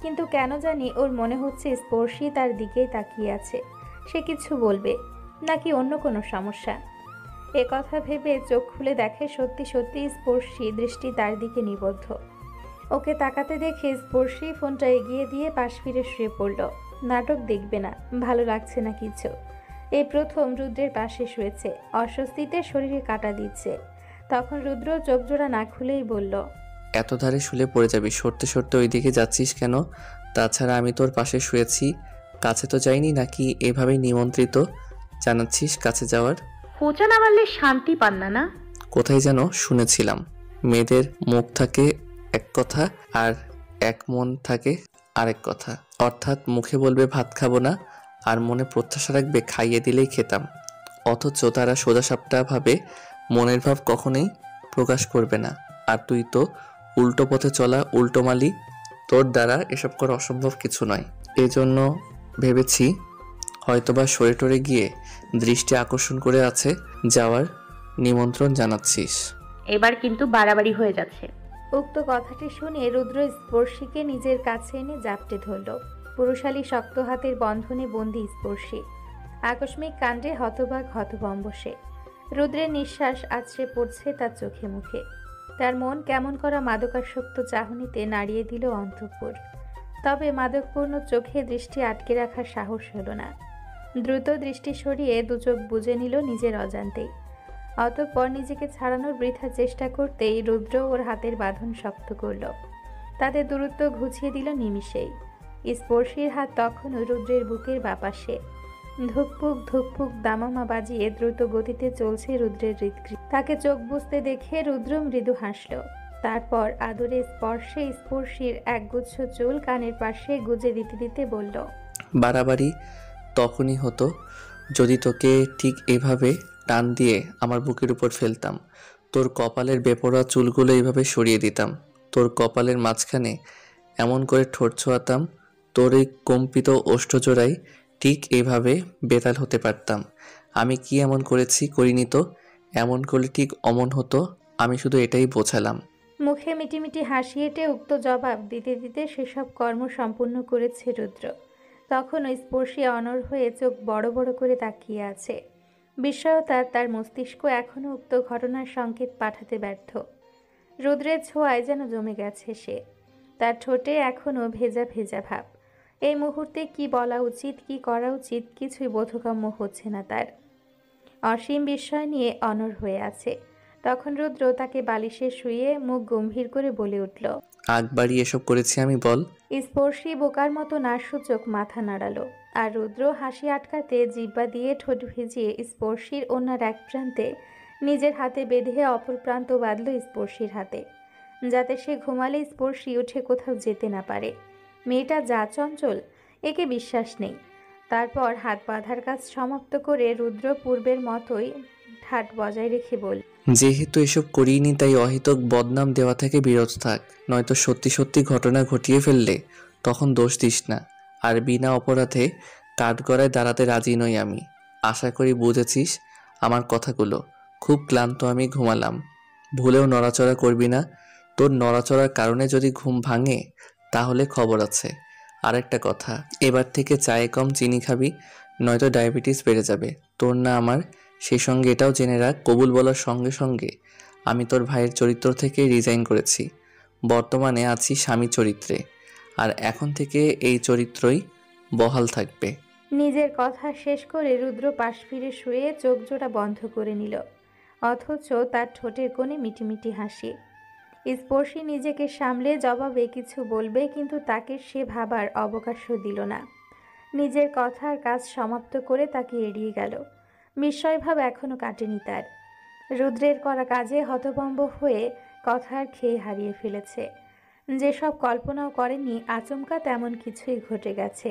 কিন্তু কেন জানি ওর মনে হচ্ছে স্পর্শী তার দিকেই তাকিয়ে আছে। সে কিছু বলবে নাকি অন্য কোনো সমস্যা। কথা ভেবে চোখ খুলে দেখে সত্যি সত্যি স্পর্শী দৃষ্টি তার দিকে নিবদ্ধ। ওকে তাকাতে দেখে স্পর্শী ফোনটা এগিয়ে দিয়ে পাশ ফিরে শুয়ে পড়ল। নাটক দেখবে না, ভালো লাগছে না কিছু। এই প্রথম রুদ্রের পাশে শুয়েছে। অস্বস্তিতে শরীরে কাঁটা দিচ্ছে। তখন রুদ্র চোখজোড়া না খুলেই বলল, এত ধারে শুলে পড়ে যাবি, সরতে সরতে ওইদিকে যাচ্ছিস কেন? তাছাড়া আমি তোর পাশে শুয়েছি, কাছে তো যাইনি, নাকি এভাবেই নিমন্ত্রিত জানাচ্ছিস কাছে যাওয়ার? খোঁচা না মারলে শান্তি পান না না? কোথায় যেন শুনেছিলাম মেয়েদের মুখ থাকে এক কথা আর এক মন থাকে আরেক কথা, অর্থাৎ মুখে বলবে ভাত খাবো না আর মনে প্রত্যাশা রাখবে খাইয়ে দিলেই খেতাম, অথচ তারা সোজাসাপটা ভাবে মনের ভাব কখনোই প্রকাশ করবে না। আর তুই তো উল্টো পথে চলা উল্টো মালি, তোর দ্বারা এসব করা অসম্ভব কিছু নয়। এজন্য ভেবেছি হয়তোবা সরে টরে গিয়ে দৃষ্টি আকর্ষণ করে আছে যাওয়ার নিমন্ত্রণ জানাচ্ছিস। এবার কিন্তু বাড়াবাড়ি হয়ে যাচ্ছে। উক্ত কথাটি শুনে রুদ্র স্পর্শীকে নিজের কাছে এনে জাপটে ধরল। পুরুষালী শক্ত হাতের বন্ধনে বন্দি স্পর্শী। আকস্মিক কাণ্ডে হতবাক হতভম্ব সে। রুদ্রের নিঃশ্বাস আছড়ে পড়ছে তার চোখে মুখে। তার মন কেমন করা মাদকাসক্ত চাহনিতে নাড়িয়ে দিল অন্তঃপুর। তবে মাদকপূর্ণ চোখে দৃষ্টি আটকে রাখার সাহস হলো না। দ্রুত দৃষ্টি সরিয়ে দু চোখ বুজে নিল নিজের অজান্তেই। অতঃপর নিজেকে ছাড়ানোর বৃথা চেষ্টা করতেই রুদ্র ওর হাতের বাঁধন শক্ত করল। তাদের দূরত্ব ঘুচিয়ে দিল নিমিষেই। স্পর্শীর হাত তখনও রুদ্রের বুকের বাপাশে। ধুকপুক ধুকপুক দামামা বাজিয়ে দ্রুত গতিতে চলছে রুদ্রের হৃৎকৃত। তাকে চোখ বুজতে দেখে রুদ্র মৃদু হাসল। তারপর আদরে স্পর্শে স্পর্শীর একগুচ্ছ চুল কানের পাশে গুজে দিতে দিতে বলল, বাড়াবাড়ি তখনই হতো যদি তোকে ঠিক এভাবে টান দিয়ে আমার বুকের উপর ফেলতাম, তোর কপালের বেপরোয়া চুলগুলো এইভাবে সরিয়ে দিতাম, তোর কপালের মাঝখানে এমন করে ঠোঁট ছোঁয়াতাম, তোর এই কম্পিত ওষ্ঠজোড়ায় ঠিক এইভাবে বেতাল হতে পারতাম। আমি কি এমন করেছি? করিনি তো। এমন করলে ঠিক অমন হতো। আমি শুধু এটাই বোঝালাম। মুখে মিটিমিটি হাসি এঁটে উক্ত জবাব দিতে দিতে সেসব কর্ম সম্পূর্ণ করেছে রুদ্র। তখন ওই স্পর্শী অনড় হয়ে চোখ বড় বড় করে তাকিয়ে আছে। বিস্ময়তার তার মস্তিষ্ক এখনও উক্ত ঘটনার সংকেত পাঠাতে ব্যর্থ। রুদ্রের ছোঁয়ায় যেন জমে গেছে সে। তার ঠোঁটে এখনও ভেজা ভেজা ভাব। এই মুহূর্তে কি বলা উচিত, কি করা উচিত কিছুই বোধগম্য হচ্ছে না তার। অসীম বিস্ময় নিয়ে অনড় হয়ে আছে। তখন রুদ্র তাকে বালিশে শুয়ে মুখ গম্ভীর করে বলে উঠল, আগ বাড়িয়ে এসব করেছি আমি, বল। স্পর্শী বোকার মতো নাসূচক মাথা নাড়ালো। আর রুদ্র হাসি আটকাতে জিহ্বা দিয়ে ঠোঁট ভিজিয়ে স্পর্শীর অন্যার এক প্রান্তে নিজের হাতে বেঁধে অপর প্রান্ত বাঁধল স্পর্শীর হাতে, যাতে সে ঘুমালে স্পর্শী উঠে কোথাও যেতে না পারে। মেয়েটা যা চঞ্চল, একে বিশ্বাস নেই। তারপর হাত বাঁধার কাজ সমাপ্ত করে রুদ্র পূর্বের মতোই ঠাট বজায় রেখে বলল, যেহেতু এসব করিনি তাই অহেতুক বদনাম দেওয়া থেকে বিরত থাক, নয়তো সত্যি সত্যি ঘটনা ঘটিয়ে ফেললে তখন দোষ দিস না। আর বিনা অপরাধে কাঠগড়ায় দাঁড়াতে রাজি নই আমি। আশা করি বুঝেছিস আমার কথাগুলো। খুব ক্লান্ত আমি, ঘুমালাম। ভুলেও নড়াচড়া করবি না। তোর নড়াচড়ার কারণে যদি ঘুম ভাঙে তাহলে খবর আছে। আরেকটা কথা, এবার থেকে চায়ে কম চিনি খাবি, নয়তো ডায়াবেটিস বেড়ে যাবে। তোর না আমার। সেই সঙ্গে এটাও জেনে রাখ, কবুল বলার সঙ্গে সঙ্গে আমি তোর ভাইয়ের চরিত্র থেকে রিজাইন করেছি। বর্তমানে আছি স্বামী চরিত্রে, আর এখন থেকে এই চরিত্রই বহাল থাকবে। নিজের কথা শেষ করে রুদ্র পাশ ফিরে শুয়ে চোখ জোড়া বন্ধ করে নিল। অথচ তার ঠোঁটের কোণে মিটিমিটি হাসি। স্পর্শী নিজেকে সামলে জবাবে কিছু বলবে, কিন্তু তাকে সে ভাবার অবকাশও দিল না। নিজের কথার কাজ সমাপ্ত করে তাকে এড়িয়ে গেল। বিস্ময়ভাব এখনো কাটেনি তার। রুদ্রের করা কাজে হতভম্ব হয়ে কথার খেয়ে হারিয়ে ফেলেছে। যেসব কল্পনাও করেনি আচমকা তেমন কিছুই ঘটে গেছে,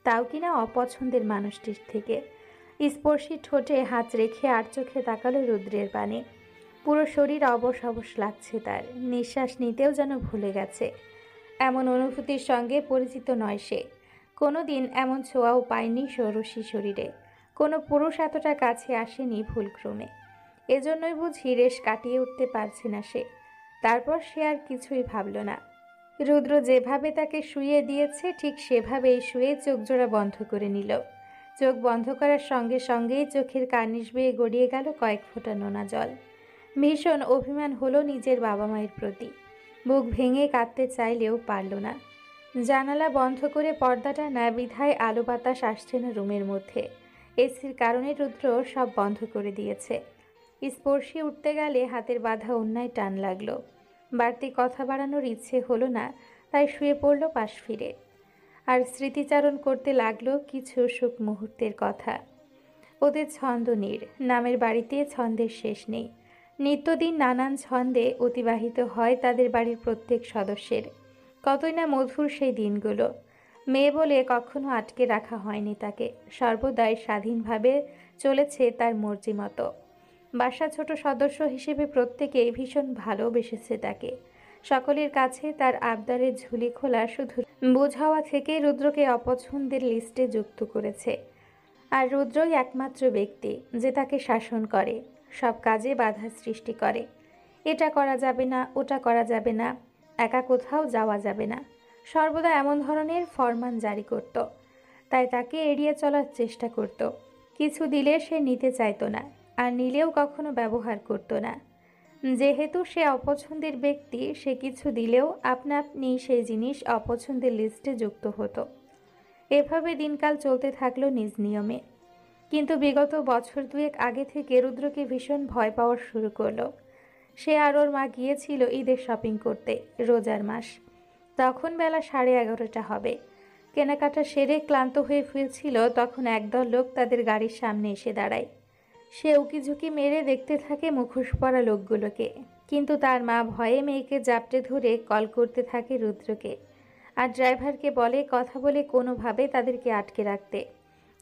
তাও কিনা অপছন্দের মানুষটির থেকে। স্পর্শী ঠোঁটে হাত রেখে আর চোখে তাকালো রুদ্রের পানে। পুরো শরীর অবশ অবশ লাগছে তার, নিঃশ্বাস নিতেও যেন ভুলে গেছে। এমন অনুভূতির সঙ্গে পরিচিত নয় সে। কোনো দিন এমন ছোঁয়াও পায়নি ষোড়শী শরীরে। কোনো পুরুষ এতটা কাছে আসেনি ভুলক্রমে। এজন্যই বুঝি রেশ কাটিয়ে উঠতে পারছে না সে। তারপর সে আর কিছুই ভাবল না। রুদ্র যেভাবে তাকে শুইয়ে দিয়েছে ঠিক সেভাবেই শুয়ে চোখ জোড়া বন্ধ করে নিল। চোখ বন্ধ করার সঙ্গে সঙ্গেই চোখের কার্নিশ বেয়ে গড়িয়ে গেল কয়েক ফোঁটা নোনা জল। ভীষণ অভিমান হলো নিজের বাবা মায়ের প্রতি। বুক ভেঙে কাঁদতে চাইলেও পারল না। জানালা বন্ধ করে পর্দাটা না বিধায় আলো বাতাস আসছে না রুমের মধ্যে। এসির কারণে রুদ্র সব বন্ধ করে দিয়েছে। স্পর্শী উঠতে গেলে হাতের বাঁধা অন্যায় টান লাগলো। বাড়তি কথা বাড়ানোর ইচ্ছে হলো না, তাই শুয়ে পড়ল পাশ ফিরে। আর স্মৃতিচারণ করতে লাগলো কিছু সুখ মুহূর্তের কথা। ওদের ছন্দ নীড়, নামের বাড়িতে ছন্দের শেষ নেই। নিত্যদিন নানান ছন্দে অতিবাহিত হয় তাদের বাড়ির প্রত্যেক সদস্যের। কতই না মধুর সেই দিনগুলো। মেয়ে বলে কখনো আটকে রাখা হয়নি তাকে, সর্বদাই স্বাধীনভাবে চলেছে তার মর্জি মতো। বাসা ছোট সদস্য হিসেবে প্রত্যেকেই ভীষণ ভালোবেসেছে তাকে। সকলের কাছে তার আবদারের ঝুলি খোলা শুধু বুঝ হওয়া থেকে রুদ্রকে অপছন্দের লিস্টে যুক্ত করেছে। আর রুদ্রই একমাত্র ব্যক্তি যে তাকে শাসন করে, সব কাজে বাধা সৃষ্টি করে। এটা করা যাবে না, ওটা করা যাবে না, একা কোথাও যাওয়া যাবে না, সর্বদা এমন ধরনের ফরমান জারি করত। তাই তাকে এড়িয়ে চলার চেষ্টা করত। কিছু দিলে সে নিতে চাইতো না, আর নিলেও কখনো ব্যবহার করতো না। যেহেতু সে অপছন্দের ব্যক্তি, সে কিছু দিলেও আপনা আপনি সেই জিনিস অপছন্দের লিস্টে যুক্ত হতো। এভাবে দিনকাল চলতে থাকলো নিজ নিয়মে। কিন্তু বিগত বছর দুয়েক আগে থেকে রুদ্রকে ভীষণ ভয় পাওয়া শুরু করলো। সে আর ওর মা গিয়েছিল ঈদের শপিং করতে, রোজার মাস। তখন বেলা 11:30 হবে। কেনাকাটা সেরে ক্লান্ত হয়ে ফিরছিল, তখন একদল লোক তাদের গাড়ির সামনে এসে দাঁড়ায়। সে উকিঝুঁকি মেরে দেখতে থাকে মুখোশ পরা লোকগুলোকে, কিন্তু তার মা ভয়ে মেয়েকে জাপটে ধরে কল করতে থাকে রুদ্রকে, আর ড্রাইভারকে বলে কথা বলে কোনোভাবে তাদেরকে আটকে রাখতে।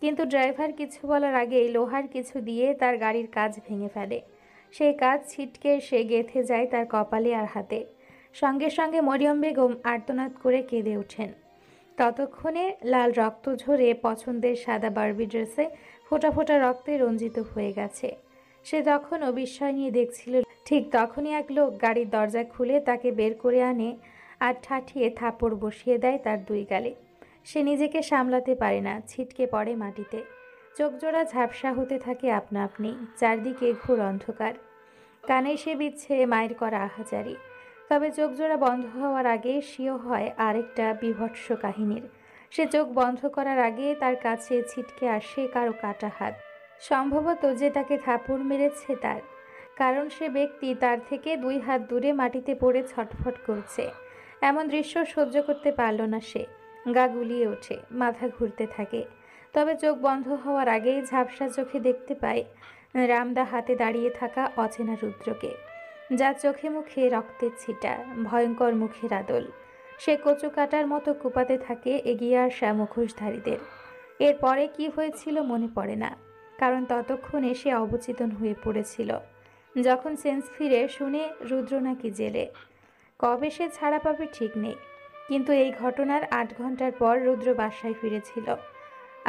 কিন্তু ড্রাইভার কিছু বলার আগেই লোহার কিছু দিয়ে তার গাড়ির কাঁচ ভেঙে ফেলে। সেই কাঁচ ছিটকে সে গেঁথে যায় তার কপালে আর হাতে। সঙ্গে সঙ্গে মরিয়ম বেগম আর্তনাদ করে কেঁদে ওঠেন। ততক্ষণে লাল রক্ত ঝরে পছন্দের সাদা বারবি ড্রেসে ফোঁটা ফোঁটা রক্তে রঞ্জিত হয়ে গেছে। সে তখনও বিস্ময় নিয়ে দেখছিল। ঠিক তখনই এক লোক গাড়ির দরজা খুলে তাকে বের করে আনে আর ঠাঠিয়ে থাপড় বসিয়ে দেয় তার দুই গালে। সে নিজেকে সামলাতে পারে না, ছিটকে পড়ে মাটিতে। চোখজোড়া ঝাপসা হতে থাকে আপনা আপনি। চারদিকে ঘোর অন্ধকার। কানে সে বিচ্ছে মায়ের করা আহাজারি। তবে চোখজোড়া বন্ধ হওয়ার আগে সিও হয় আরেকটা বীভৎস কাহিনীর। সে চোখ বন্ধ করার আগে তার কাছে ছিটকে আসে কারো কাটা হাত। সম্ভবত যে তাকে থাপড় মেরেছে তার, কারণ সে ব্যক্তি তার থেকে 2 হাত দূরে মাটিতে পড়ে ছটফট করছে। এমন দৃশ্য সহ্য করতে পারল না সে। গা গুলিয়ে ওঠে, মাথা ঘুরতে থাকে। তবে চোখ বন্ধ হওয়ার আগেই ঝাপসা চোখে দেখতে পায় রামদা হাতে দাঁড়িয়ে থাকা অচেনা রুদ্রকে, যার চোখে মুখে রক্তের ছিটা, ভয়ঙ্কর মুখের আদল। সে কচু কাটার মতো কুপাতে থাকে এগিয়ে আসা মুখোশধারীদের। এরপরে কি হয়েছিল মনে পড়ে না, কারণ ততক্ষণে সে অবচেতন হয়ে পড়েছিল। যখন সেন্স ফিরে শুনে রুদ্র নাকি জেলে। কবে সে ছাড়া পাবে ঠিক নেই, কিন্তু এই ঘটনার 8 ঘন্টার পর রুদ্র বাসায় ফিরেছিল।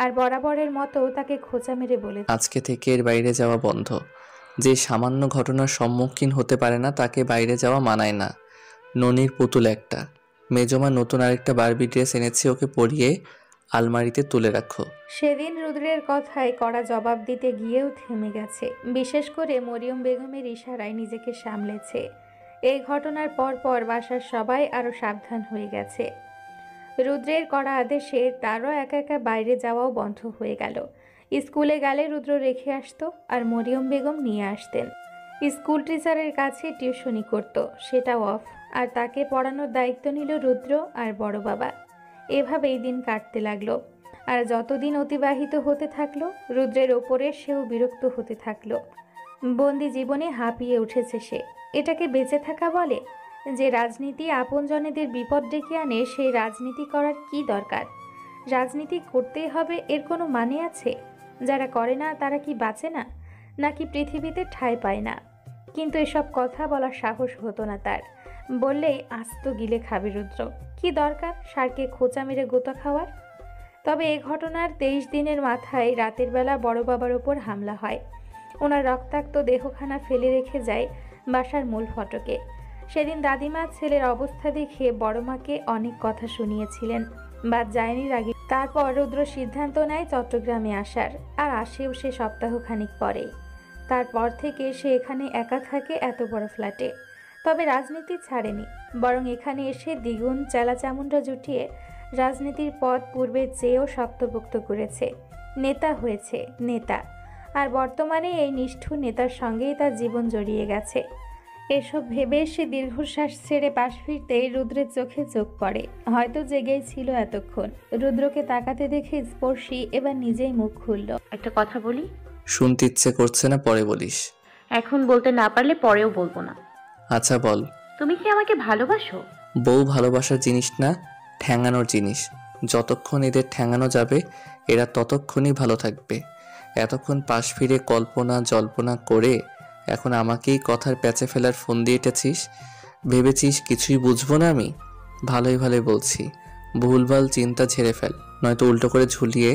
আর বরাবরের মতো তাকে খোঁচা মেরে বলে, আজকে থেকে এর বাইরে যাওয়া বন্ধ। যে সামান্য ঘটনার সম্মুখীন হতে পারে না তাকে বাইরে যাওয়া মানায় না। ননির পুতুল একটা। মেজমা নতুন আরেকটা বারবি ড্রেস এনেছে, ওকে পরিয়ে আলমারিতে তুলে রাখো। সেদিন রুদ্রের কথায় কড়া জবাব দিতে গিয়েও থেমে গেছে। বিশেষ করে মরিয়ম বেগমের ইশারায় নিজেকে সামলেছে। এই ঘটনার পর বাসার সবাই আরও সাবধান হয়ে গেছে। রুদ্রের কড়া আদেশে তারও একা একা বাইরে যাওয়াও বন্ধ হয়ে গেল। স্কুলে গেলে রুদ্র রেখে আসতো, আর মরিয়ম বেগম নিয়ে আসতেন। স্কুল টিচারের কাছে টিউশনি করত, সেটাও অফ। আর তাকে পড়ানোর দায়িত্ব নিল রুদ্র আর বড় বাবা। এভাবেই দিন কাটতে লাগলো। আর যতদিন অতিবাহিত হতে থাকলো, রুদ্রের ওপরে সেও বিরক্ত হতে থাকলো। বন্দি জীবনে হাঁপিয়ে উঠেছে সে। এটাকে বেঁচে থাকা বলে? যে রাজনীতি আপনজনেদের বিপদ ডেকে আনে, সেই রাজনীতি করার কি দরকার? রাজনীতি করতেই হবে এর কোনো মানে আছে? যারা করে না তারা কি বাঁচে না, নাকি পৃথিবীতে ঠাঁই পায় না? কিন্তু এসব কথা বলার সাহস হতো না তার। বললেই আস্ত গিলে খাবে রুদ্র। কি দরকার সারকে খোঁচা মেরে গোতা খাওয়ার? তবে এ ঘটনার 23 দিনের মাথায় রাতের বেলা বড় বাবার ওপর হামলা হয়। ওনার রক্তাক্ত দেহখানা ফেলে রেখে যায় বাসার মূল ফটকে। সেদিন দাদিমা ছেলের অবস্থা দেখে বড় মাকে অনেক কথা শুনিয়েছিলেন। বাদ যায়নি রাগী। তারপর রুদ্র সিদ্ধান্ত নেয় চট্টগ্রামে আসার, আর আসেও সে সপ্তাহখানিক পরেই। তারপর থেকে সে এখানে একা থাকে এত বড় ফ্ল্যাটে। তবে রাজনীতি ছাড়েনি, বরং এখানে এসে দ্বিগুণ চেলাচামুন্ডা জুটিয়ে রাজনীতির পথ পূর্বের চেয়েও শক্তপোক্ত করেছে। নেতা হয়েছে, নেতা। আর বর্তমানে এই নিষ্ঠুর নেতার সঙ্গেই তার জীবন জড়িয়ে গেছে। এসব ভেবে সে দীর্ঘশ্বাস ছেড়ে পাশ ফিরতেই রুদ্রের চোখে চোখ পড়ে। হয়তো জেগেই ছিল এতক্ষণ। রুদ্রকে তাকাতে দেখে স্পর্শী এবার নিজেই মুখ খুলল। একটা কথা বলি? শুনতে ইচ্ছে করছে না, পরে বলিস। এখন বলতে না পারলে পরেও বলবো না। আচ্ছা বল। তুমি কি আমাকে ভালোবাসো? বউ ভালোবাসার জিনিস না, ঠ্যাঙানোর জিনিস। যতক্ষণ এদের ঠ্যাঙানো যাবে এরা ততক্ষণই ভালো থাকবে। এতক্ষণ পাশ ফিরে কল্পনা জল্পনা করে এখন আমাকেই কথার প্যাচে ফেলার ফোন দিয়ে এঁটেছিস। ভেবেছিস কিছুই বুঝবো না আমি? ভালোই ভালোই বলছি, ভুলভাল চিন্তা ঝেড়ে ফেল, নয়তো উল্টো করে ঝুলিয়ে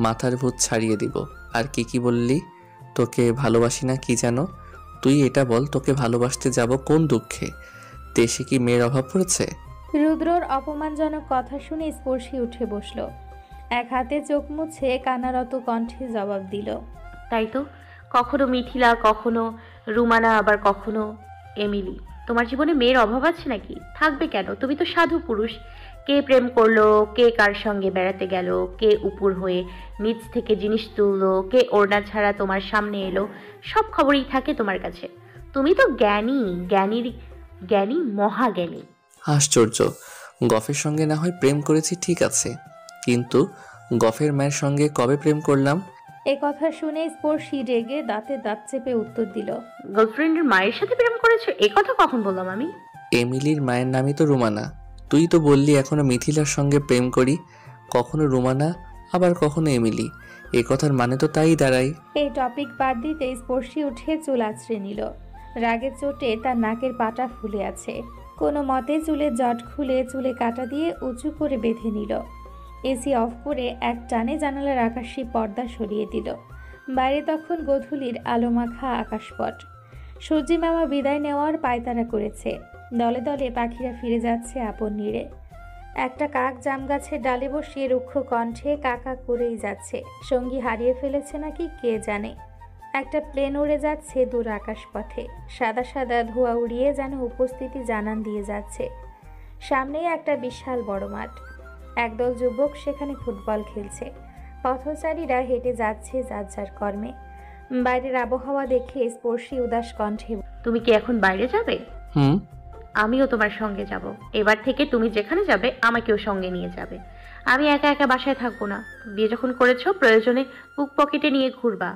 মাথার ভূত ছাড়িয়ে দিব। আর কি বললি? তোকে ভালোবাসি না কি যেন? তুই এটা বল, তোকে ভালোবাসতে যাব কোন দুঃখে? দেশে কি মেয়ের অভাব পড়েছে? রুদ্রর অপমানজনক কথা শুনে স্পর্শী উঠে বসল। এক হাতে চোখ মুছে কান্নারত কণ্ঠে জবাব দিল। তাই তো, কখনো মিথিলা, কখনো রুমানা, আবার কখনো এমিলি। তোমার জীবনে মেয়ের অভাব আছে নাকি? থাকবে কেন? তুমি তো সাধু পুরুষ। কে প্রেম করলো, কে কার সঙ্গে বেড়াতে গেল, কে উপর হয়ে নিচ থেকে জিনিস তুললো, কে ওড়না ছাড়া তোমার সামনে এলো, সব খবরই থাকে তোমার কাছে। তুমি তো জ্ঞানী মহাজ্ঞানী। আশ্চর্য! গফের সঙ্গে না হয় প্রেম করেছি ঠিক আছে, কিন্তু গফের মায়ের সঙ্গে কবে প্রেম করলাম? এ কথা শুনে স্পর্শী রেগে দাঁতে দাঁত চেপে উত্তর দিল। গার্লফ্রেন্ডের মায়ের সাথে প্রেম করেছো? এ কথা কখন বললাম আমি? এমিলির মায়ের নামই তো রুমানা। তুই তো বললি এখনো মিথিলার সঙ্গে প্রেম করি, কখনো রুমানা আবার কখনো এমিলি। এ কথার মানে তো তাই দাঁড়ায়। এই টপিক বাদ দিতে স্পর্শী উঠে চুল আঁচড়ে নিল। রাগের চোটে তার নাকের পাটা ফুলে আছে। কোনো মতে চুলের জট খুলে চুলে কাটা দিয়ে উঁচু করে বেঁধে নিল। এসি অফ করে এক টানে জানালার আকাশী পর্দা সরিয়ে দিল। বাইরে তখন গোধূলির আলোমাখা আকাশপট। সূর্যি মামা বিদায় নেওয়ার পায়তারা করেছে। দলে দলে পাখিরা ফিরে যাচ্ছে আপন নীড়ে। একটা কাক জাম গাছের ডালে বসিয়ে রুক্ষ কণ্ঠে কাকা করেই যাচ্ছে। সঙ্গী হারিয়ে ফেলেছে নাকি কে জানে। একটা প্লেন উড়ে যাচ্ছে দূর আকাশপথে। সাদা সাদা ধোঁয়া উড়িয়ে যেন উপস্থিতি জানান দিয়ে যাচ্ছে। সামনেই একটা বিশাল বড় মাঠ। একদল যুবক সেখানে ফুটবল খেলছে। পথচারীরা হেঁটে যাচ্ছে যার যার কর্মে। বাইরের আবহাওয়া দেখে স্পর্শী উদাস কণ্ঠে। তুমি কি এখন বাইরে যাবে? হুম। আমিও তোমার সঙ্গে যাব। এবার থেকে তুমি যেখানে যাবে আমাকেও সঙ্গে নিয়ে যাবে। আমি একা একা বাসায় থাকবো না। বিয়ে যখন করেছো প্রয়োজনে বুক পকেটে নিয়ে ঘুরবা,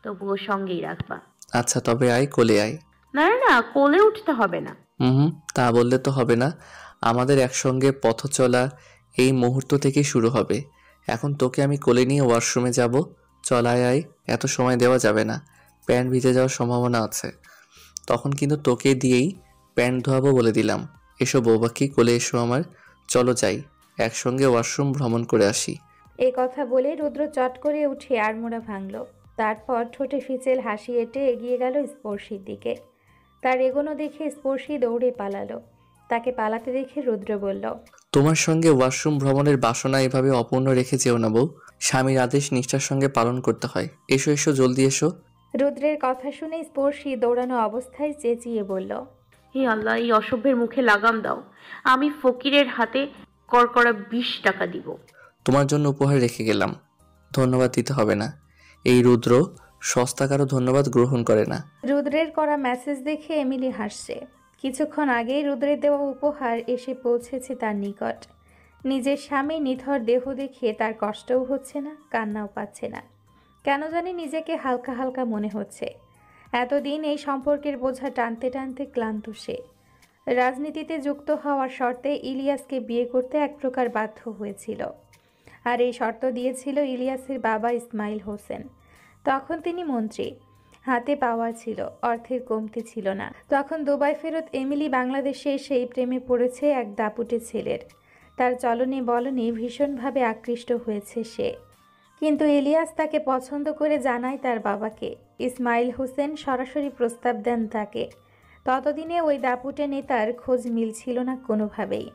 তবুও সঙ্গেই রাখবা। আচ্ছা তবে আয়, কোলে আয়। না না না, কোলে উঠতে হবে না। হুম, তা বললে তো হবে না। আমাদের একসঙ্গে পথ চলা এই মুহূর্ত থেকেই শুরু হবে। এখন তোকে আমি কোলে নিয়ে ওয়াশরুমে যাব। চল আয় আয়, এত সময় দেওয়া যাবে না, প্যান্ট ভিজে যাওয়ার সম্ভাবনা আছে। তখন কিন্তু তোকে দিয়েই প্যান্ট ধোয়াবো বলে দিলাম। এসো বৌবাকি, কোলে এসো আমার। চলো যাই, একসঙ্গে ওয়াশরুম ভ্রমণ করে আসি। এ কথা বলে রুদ্র চট করে উঠে আড়মোড়া ভাঙল। তারপর ঠোঁটে ফিচেল হাসি এঁটে এগিয়ে গেল স্পর্শীর দিকে। তার এগোনো দেখে স্পর্শী দৌড়ে পালালো। তাকে পালাতে দেখে রুদ্র বলল। তোমার সঙ্গে ওয়াশরুম ভ্রমণের বাসনা এভাবে অপূর্ণ রেখে যেও না বউ। স্বামীর আদেশ নিষ্ঠার সঙ্গে পালন করতে হয়। এসো এসো, জলদি এসো। রুদ্রের কথা শুনে স্পর্শী দৌড়ানো অবস্থায় চেঁচিয়ে বলল। হে আল্লাহ, এই অসভ্যের মুখে লাগাম দাও। আমি ফকিরের হাতে করকরা 20 টাকা দিব। তোমার জন্য উপহার রেখে গেলাম, ধন্যবাদ দিতে হবে না। এই রুদ্র সস্তা কারো ধন্যবাদ গ্রহণ করে না। রুদ্রের করা মেসেজ দেখে এমিলি হাসছে। কিছুক্ষণ আগেই রুদ্রের দেওয়া উপহার এসে পৌঁছেছে তার নিকট। নিজের স্বামী নিথর দেহ দেখে তার কষ্টও হচ্ছে না, কান্নাও পাচ্ছে না। কেন জানি নিজেকে হালকা হালকা মনে হচ্ছে। এতদিন এই সম্পর্কের বোঝা টানতে টানতে ক্লান্ত সে। রাজনীতিতে যুক্ত হওয়ার শর্তে ইলিয়াসকে বিয়ে করতে এক প্রকার বাধ্য হয়েছিল। আর এই শর্ত দিয়েছিল ইলিয়াসের বাবা ইসমাইল হোসেন। তখন তিনি মন্ত্রী, হাতে পাওয়ার ছিল, অর্থের কমতি ছিল না। তখন দুবাই ফেরত এমিলি বাংলাদেশে সেই প্রেমে পড়েছে এক দাপুটে ছেলের। তার চলনে বলনে ভীষণভাবে আকৃষ্ট হয়েছে সে। কিন্তু ইলিয়াস তাকে পছন্দ করে জানায় তার বাবাকে। ইসমাইল হোসেন সরাসরি প্রস্তাব দেন তাকে। ততদিনে ওই দাপুটে নেতার খোঁজ মিলছিল না কোনোভাবেই।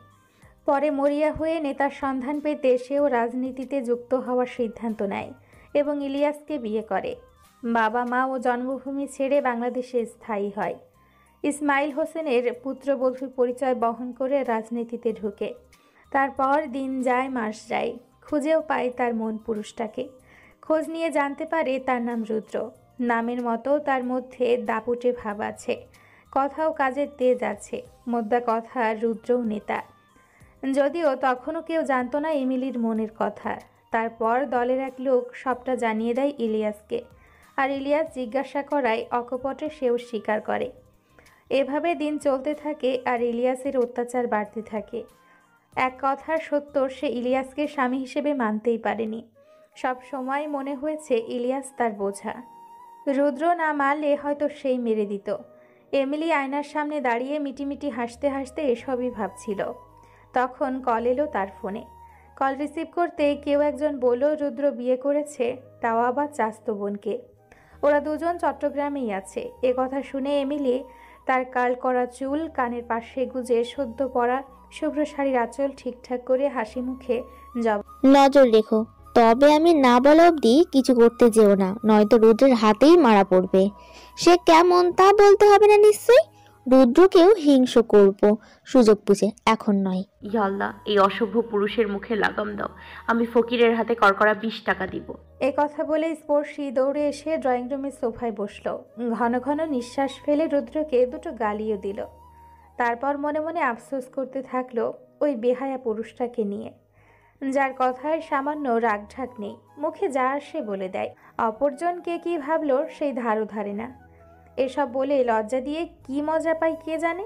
পরে মরিয়া হয়ে নেতার সন্ধান পেতে সেও রাজনীতিতে যুক্ত হওয়ার সিদ্ধান্ত নেয় এবং ইলিয়াসকে বিয়ে করে। বাবা মা ও জন্মভূমি ছেড়ে বাংলাদেশে স্থায়ী হয়। ইসমাইল হোসেনের পুত্রবধূর পরিচয় বহন করে রাজনীতিতে ঢুকে। তারপর দিন যায় মাস যায়, খুঁজেও পায় তার মন পুরুষটাকে। খোঁজ নিয়ে জানতে পারে তার নাম রুদ্র। নামের মতো তার মধ্যে দাপুটে ভাব আছে, কথাও কাজের তেজ আছে। মোদ্দা কথা রুদ্রও নেতা। যদিও তখনও কেউ জানতো না এমিলির মনের কথা। তারপর দলের এক লোক সবটা জানিয়ে দেয় ইলিয়াসকে, আর ইলিয়াস জিজ্ঞাসা করায় অকপটে সেও স্বীকার করে। এভাবে দিন চলতে থাকে আর ইলিয়াসের অত্যাচার বাড়তে থাকে। এক কথার সত্য, সে ইলিয়াসকে স্বামী হিসেবে মানতেই পারেনি। সব সময় মনে হয়েছে ইলিয়াস তার বোঝা। রুদ্র না মারলে হয়তো সেই মেরে দিত। এমিলি আয়নার সামনে দাঁড়িয়ে মিটিমিটি হাসতে হাসতে এসবই ভাবছিল। তখন কল এলো তার ফোনে। কল রিসিভ করতে কেউ একজন বলল রুদ্র বিয়ে করেছে, তাও আবার চাস্তো বোনকে। ওরা দুজন চট্টগ্রামেই আছে। এ কথা শুনে এমিলি তার কাল করা চুল কানের পাশে গুজে সদ্য পরা শুভ্র শাড়ির আঁচল ঠিকঠাক করে হাসি মুখে জবাব। নজর রেখো, তবে আমি না বলা অবধি কিছু করতে যেও না, নয়তো রুদ্রের হাতেই মারা পড়বে। সে কেমন তা বলতে হবে না নিশ্চয়ই। রুদ্রকেও হিংস করব, সুযোগ বুঝে, এখন নয়। ইয়াল্লাহ, এই অসভ্য পুরুষের মুখে লাগাম দাও। আমি ফকিরের হাতে কড়কড়া 20 টাকা দিব। এ কথা বলে স্পর্শী দৌড়ে এসে ড্রয়িং রুমের সোফায় বসল। ঘন ঘন নিঃশ্বাস ফেলে রুদ্রকে দুটো গালিও দিল। তারপর মনে মনে আফসোস করতে থাকলো ওই বেহায়া পুরুষটাকে নিয়ে, যার কথায় সামান্য রাগঢাক নেই। মুখে যা আসে বলে দেয়। অপরজনকে কি ভাবলো সেই ধারও ধারে না। এসব বলে লজ্জা দিয়ে কি মজা পায় কে জানে।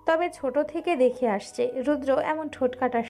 তবে ছোট থেকে দেখে আসছে রুদ্র এমন ঠোঁটকাটা